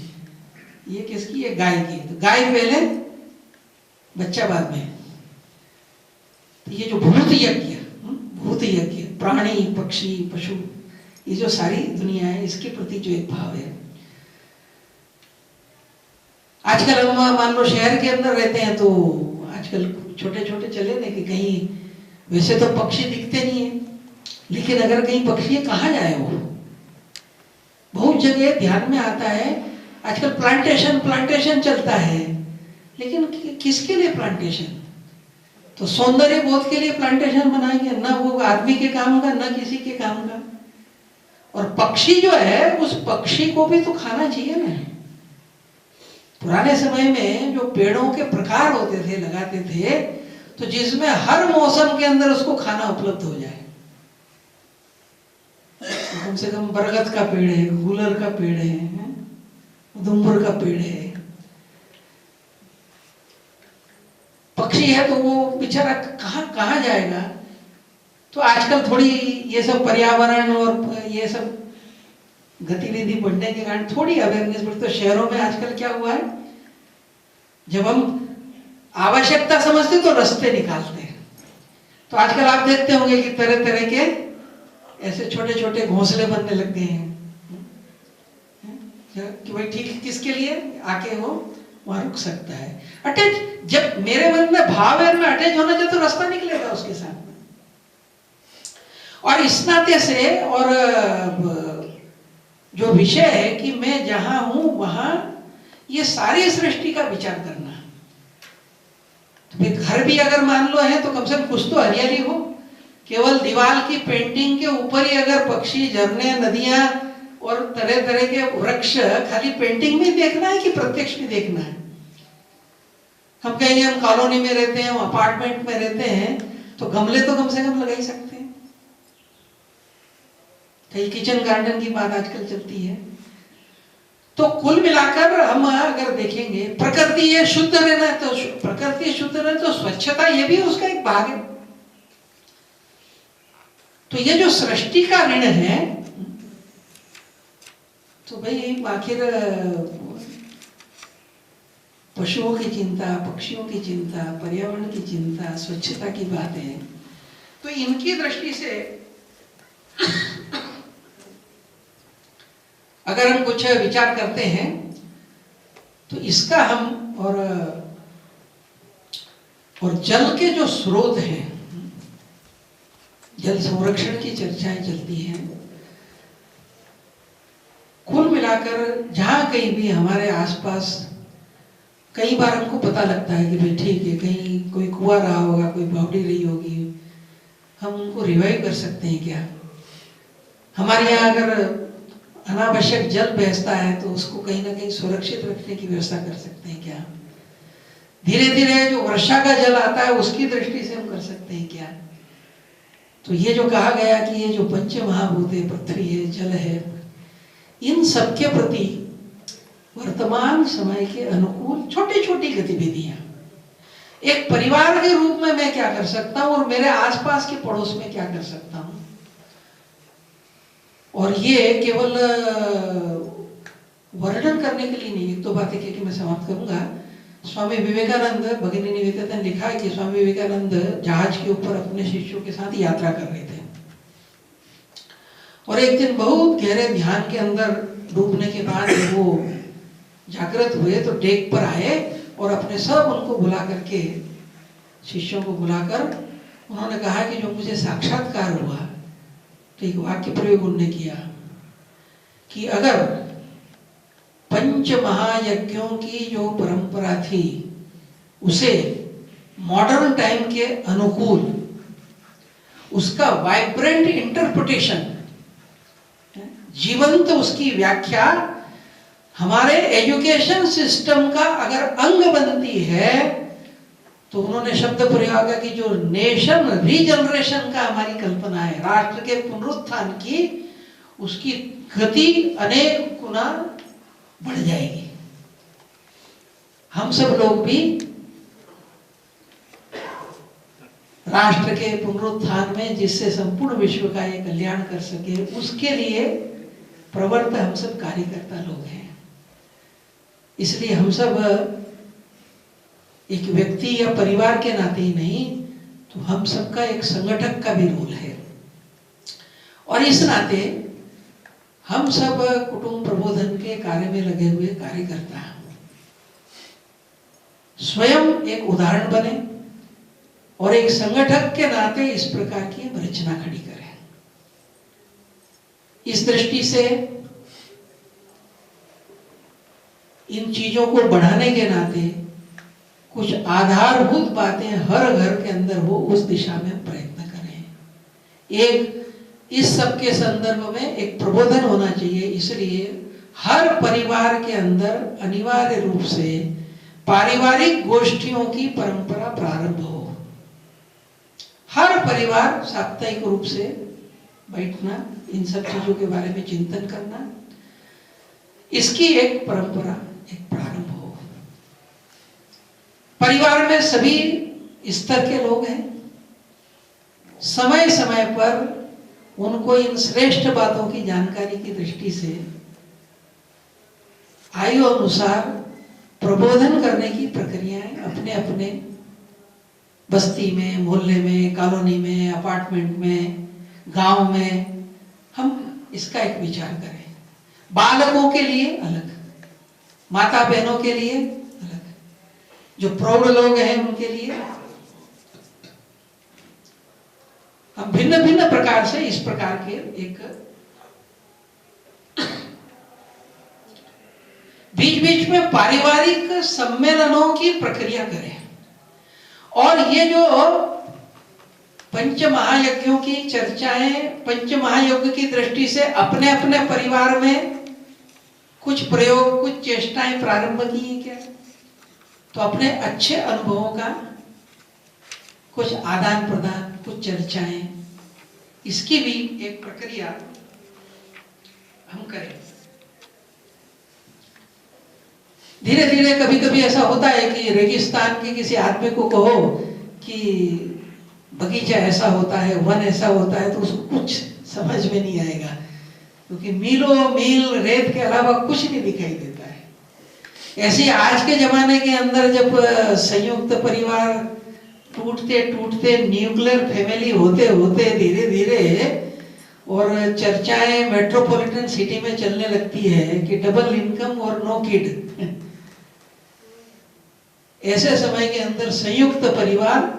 ये किसकी है, गाय की। तो गाय पहले, बच्चा बाद में। तो ये जो भूत यज्ञ, भूत यज्ञ, प्राणी पक्षी पशु, ये जो सारी दुनिया है, इसके प्रति जो एक भाव है। आजकल हम मान लो शहर के अंदर रहते हैं तो आजकल छोटे छोटे चले ना कि कहीं, वैसे तो पक्षी दिखते नहीं है, लेकिन अगर कहीं पक्षी कहाँ जाए वो, बहुत जगह ध्यान में आता है। आजकल प्लांटेशन चलता है, लेकिन किसके लिए प्लांटेशन? तो सौंदर्य बोध के लिए प्लांटेशन बनाएंगे, ना वो आदमी के काम का, ना किसी के काम का। और पक्षी जो है, उस पक्षी को भी तो खाना चाहिए ना। पुराने समय में जो पेड़ों के प्रकार होते थे, लगाते थे, तो जिसमें हर मौसम के अंदर उसको खाना उपलब्ध हो जाए। तो कम से कम बरगद का पेड़ है, गूलर का पेड़ है, उदुम्बर का पेड़ है। पक्षी है तो वो बेचारा कहाँ जाएगा? तो आजकल थोड़ी ये सब पर्यावरण और ये सब गतिविधि बढ़ने के कारण थोड़ी अवेयरनेस बढ़ती। तो शहरों में आजकल क्या हुआ है, जब हम आवश्यकता समझते तो रास्ते निकालते हैं। तो आजकल आप देखते होंगे कि तरह तरह के ऐसे छोटे छोटे घोंसले बनने लग गए हैं कि भाई ठीक किसके लिए आके वो वहां रुक सकता है। अटैच, जब मेरे मन में भाव है में अटैच होना चाहिए तो रास्ता निकलेगा उसके साथ। और इस नाते से, और जो विषय है कि मैं जहां हूं वहां ये सारी सृष्टि का विचार करना। तो फिर घर भी अगर मान लो है तो कम से कम कुछ तो हरियाली हो। केवल दीवार की पेंटिंग के ऊपर ही अगर पक्षी, झरने, नदियां और तरह तरह के वृक्ष खाली पेंटिंग में देखना है कि प्रत्यक्ष भी देखना है? हम कहेंगे हम कॉलोनी में रहते हैं, हम अपार्टमेंट में रहते हैं, तो गमले तो कम से कम लगा ही सकते हैं। कहीं किचन गार्डन की बात आजकल चलती है। तो कुल मिलाकर हम अगर देखेंगे, प्रकृति ये शुद्ध रहना है, तो प्रकृति शुद्ध रहना तो स्वच्छता ये भी उसका एक भाग है। तो ये जो सृष्टि का ऋण है, तो भाई आखिर पशुओं की चिंता, पक्षियों की चिंता, पर्यावरण की चिंता, स्वच्छता की बात है। तो इनकी दृष्टि से अगर हम कुछ विचार करते हैं तो इसका हम, और जल के जो स्रोत हैं, जल संरक्षण की चर्चाएं चलती हैं। कुल मिलाकर जहां कहीं भी हमारे आसपास कई बार हमको पता लगता है कि भाई ठीक है, कहीं कोई कुआं रहा होगा, कोई बावड़ी रही होगी, हम उनको रिवाइव कर सकते हैं क्या? हमारे यहाँ अगर अनावश्यक जल बहता है तो उसको कहीं ना कहीं सुरक्षित रखने की व्यवस्था कर सकते हैं क्या? धीरे धीरे जो वर्षा का जल आता है उसकी दृष्टि से हम कर सकते हैं क्या? तो ये जो कहा गया कि ये जो पंच महाभूत है, पृथ्वी है, जल है, इन सब के प्रति वर्तमान समय के अनुकूल छोटी छोटी गतिविधियां, एक परिवार के रूप में मैं क्या कर सकता हूं और मेरे आसपास के पड़ोस में क्या कर सकता हूं। और ये केवल वर्णन करने के लिए नहीं, एक दो बातें कह के मैं समाप्त करूंगा। स्वामी विवेकानंद, भगिनी निवेदिता ने लिखा है कि स्वामी विवेकानंद जहाज के ऊपर अपने शिष्यों के साथ यात्रा कर रहे थे, और एक दिन बहुत गहरे ध्यान के अंदर डूबने के बाद वो जागृत हुए तो डेक पर आए और अपने सब उनको बुला करके, शिष्यों को बुलाकर उन्होंने कहा कि जो मुझे साक्षात्कार हुआ, तो एक वाक्य प्रयोग उन्होंने किया कि अगर पंच महायज्ञों की जो परंपरा थी उसे मॉडर्न टाइम के अनुकूल उसका वाइब्रेंट इंटरप्रिटेशन, जीवंत उसकी व्याख्या हमारे एजुकेशन सिस्टम का अगर अंग बनती है, तो उन्होंने शब्द प्रयोग किया कि जो नेशन रीजनरेशन का हमारी कल्पना है, राष्ट्र के पुनरुत्थान की, उसकी गति अनेक गुना बढ़ जाएगी। हम सब लोग भी राष्ट्र के पुनरुत्थान में, जिससे संपूर्ण विश्व का ये कल्याण कर सके, उसके लिए प्रवृत्त हम सब कार्यकर्ता लोग हैं। इसलिए हम सब एक व्यक्ति या परिवार के नाते ही नहीं, तो हम सबका एक संगठक का भी रोल है। और इस नाते हम सब कुटुंब प्रबोधन के कार्य में लगे हुए कार्यकर्ता स्वयं एक उदाहरण बने और एक संगठक के नाते इस प्रकार की रचना खड़ी करें। इस दृष्टि से इन चीजों को बढ़ाने के नाते कुछ आधारभूत बातें हर घर के अंदर हो, उस दिशा में प्रयत्न करें। एक इस सब के संदर्भ में एक प्रबोधन होना चाहिए। इसलिए हर परिवार के अंदर अनिवार्य रूप से पारिवारिक गोष्ठियों की परंपरा प्रारंभ हो। हर परिवार साप्ताहिक रूप से बैठना, इन सब चीजों के बारे में चिंतन करना, इसकी एक परंपरा एक प्रारंभ हो। परिवार में सभी स्तर के लोग हैं। समय समय पर उनको इन श्रेष्ठ बातों की जानकारी की दृष्टि से आयु अनुसार प्रबोधन करने की प्रक्रियाएं अपने अपने बस्ती में, मोहल्ले में, कॉलोनी में, अपार्टमेंट में, गांव में हम इसका एक विचार करें। बालकों के लिए अलग, माता बहनों के लिए अलग, जो प्रौढ़ लोग हैं उनके लिए हम भिन्न भिन्न प्रकार से इस प्रकार के एक बीच बीच में पारिवारिक सम्मेलनों की प्रक्रिया करें। और ये जो पंच महायज्ञों की चर्चाएं, पंच महायज्ञ की दृष्टि से अपने अपने परिवार में कुछ प्रयोग, कुछ चेष्टाएं प्रारंभ की क्या, तो अपने अच्छे अनुभवों का कुछ आदान प्रदान, कुछ चर्चाएं, इसकी भी एक प्रक्रिया हम करें। धीरे धीरे कभी कभी ऐसा होता है कि रेगिस्तान के किसी आदमी को कहो कि बगीचा ऐसा होता है, वन ऐसा होता है, तो उसको कुछ समझ में नहीं आएगा, क्योंकि मीलों मील रेत के अलावा कुछ नहीं दिखाई देता है। ऐसे आज के जमाने के अंदर जब संयुक्त परिवार टूटते टूटते न्यूक्लियर फैमिली होते होते धीरे धीरे और चर्चाएं मेट्रोपॉलिटन सिटी में चलने लगती है कि डबल इनकम और नो किड, ऐसे समय के अंदर संयुक्त परिवार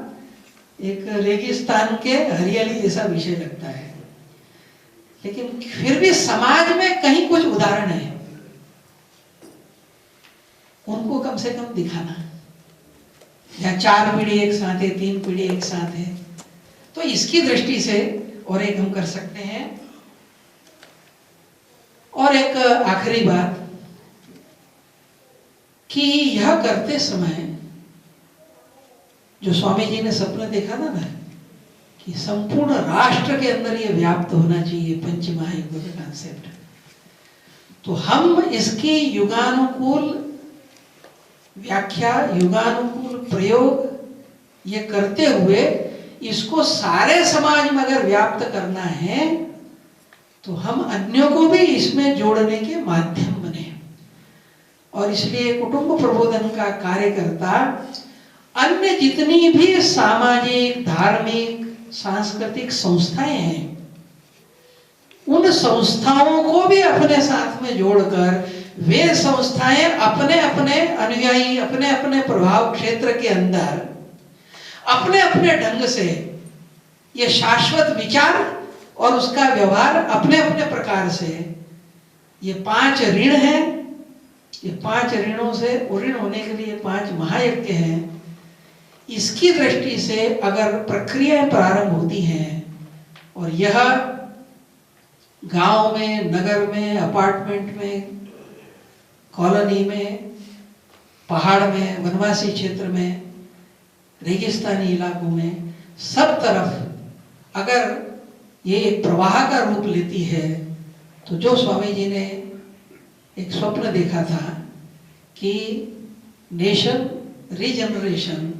एक रेगिस्तान के हरियाली जैसा विषय लगता है। लेकिन फिर भी समाज में कहीं कुछ उदाहरण है, उनको कम से कम दिखाना। या 4 पीढ़ी एक साथ है, 3 पीढ़ी एक साथ है, तो इसकी दृष्टि से और एक हम कर सकते हैं। और एक आखिरी बात कि यह करते समय जो स्वामी जी ने सपना देखा था ना कि संपूर्ण राष्ट्र के अंदर ये व्याप्त होना चाहिए पंच महायुग का कॉन्सेप्ट, तो हम इसकी युगानुकूल व्याख्या, युगानुकूल प्रयोग ये करते हुए इसको सारे समाज में अगर व्याप्त करना है तो हम अन्यों को भी इसमें जोड़ने के माध्यम बने। और इसलिए कुटुंब प्रबोधन का कार्यकर्ता अन्य जितनी भी सामाजिक, धार्मिक, सांस्कृतिक संस्थाएं हैं, उन संस्थाओं को भी अपने साथ में जोड़कर वे संस्थाएं अपने अपने अनुयायी, अपने अपने प्रभाव क्षेत्र के अंदर अपने अपने ढंग से ये शाश्वत विचार और उसका व्यवहार अपने अपने प्रकार से, ये 5 ऋण हैं, ये 5 ऋणों से ऋण होने के लिए 5 महायज्ञ हैं। इसकी दृष्टि से अगर प्रक्रियाएं प्रारंभ होती हैं और यह गांव में, नगर में, अपार्टमेंट में, कॉलोनी में, पहाड़ में, वनवासी क्षेत्र में, रेगिस्तानी इलाकों में, सब तरफ अगर ये एक प्रवाह का रूप लेती है तो जो स्वामी जी ने एक स्वप्न देखा था कि नेशन रीजनरेशन,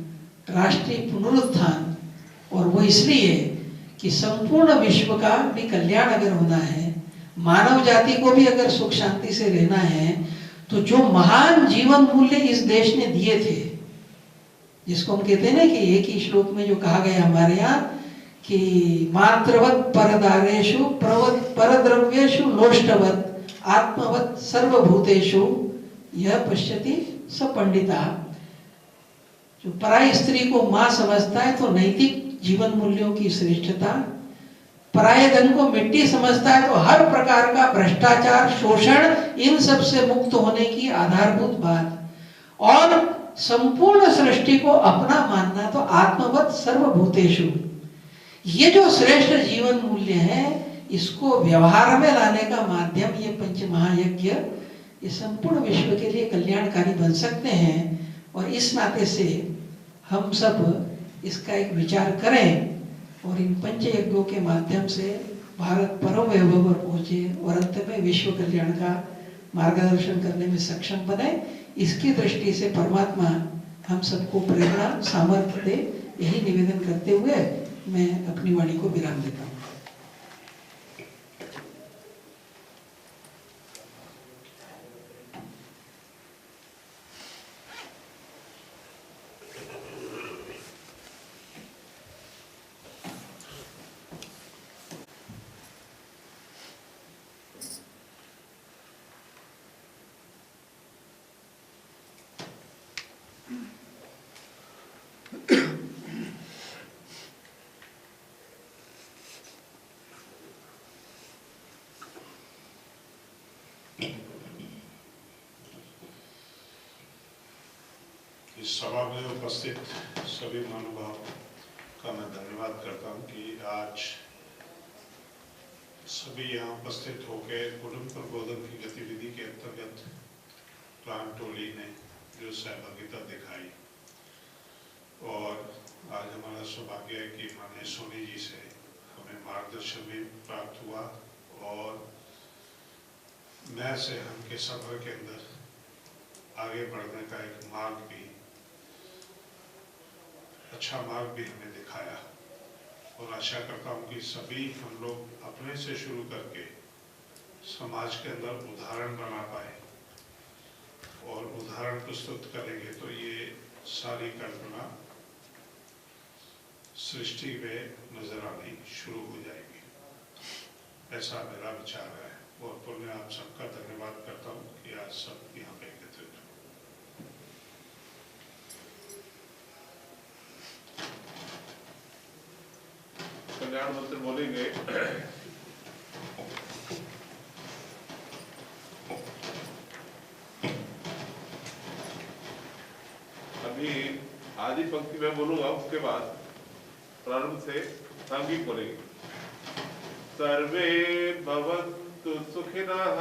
राष्ट्रीय पुनरुत्थान, और वो इसलिए कि संपूर्ण विश्व का भी कल्याण अगर होना है, मानव जाति को भी अगर सुख शांति से रहना है, तो जो महान जीवन मूल्य इस देश ने दिए थे, जिसको हम कहते हैं ना कि एक ही श्लोक में जो कहा गया हमारे यहाँ कि मात्रवत परदारेषु परद्रव्येषु लोष्टवत आत्मवत सर्वभूतेषु यह पश्यति स पंडिता। जो पराई स्त्री को मां समझता है तो नैतिक जीवन मूल्यों की श्रेष्ठता, पराये धन को मिट्टी समझता है तो हर प्रकार का भ्रष्टाचार, शोषण, इन सब से मुक्त होने की आधारभूत बात, और संपूर्ण सृष्टि को अपना मानना तो आत्मवत सर्वभूतेषु। ये जो श्रेष्ठ जीवन मूल्य है, इसको व्यवहार में लाने का माध्यम ये पंच महायज्ञ, ये संपूर्ण विश्व के लिए कल्याणकारी बन सकते हैं। और इस नाते से हम सब इसका एक विचार करें और इन पंच यज्ञों के माध्यम से भारत परम वैभव पर पहुंचे और अंत में विश्व कल्याण का मार्गदर्शन करने में सक्षम बने। इसकी दृष्टि से परमात्मा हम सबको प्रेरणा सामर्थ्य दे, यही निवेदन करते हुए मैं अपनी वाणी को विराम देता हूँ। इस सभा में उपस्थित सभी महानुभाव का मैं धन्यवाद करता हूं कि आज सभी यहाँ उपस्थित होकर कुटुंब प्रबोधन की गतिविधि के अंतर्गत प्लान टोली ने जो सहभागिता दिखाई, और आज हमारा सौभाग्य है कि माननीय सोनी जी से हमें मार्गदर्शन भी प्राप्त हुआ और मैं से हम के सफर के अंदर आगे बढ़ने का एक मार्ग भी, अच्छा मार्ग भी हमें दिखाया। और आशा करता हूँ कि सभी हम लोग अपने से शुरू करके समाज के अंदर उदाहरण बना पाए, और उदाहरण प्रस्तुत करेंगे तो ये सारी कल्पना सृष्टि में नजर आनी शुरू हो जाएगी, ऐसा मेरा विचार है। और पुनः आप सबका धन्यवाद करता हूँ कि आज सब यहाँ पे एकत्रित हो। कल्याण मंत्र बोलेंगे। अभी आधी पंक्ति मैं बोलूंगा, उसके बाद प्रारंभ से सांघिक बोलेंगे। सर्वे भवन्तु सुखिनः।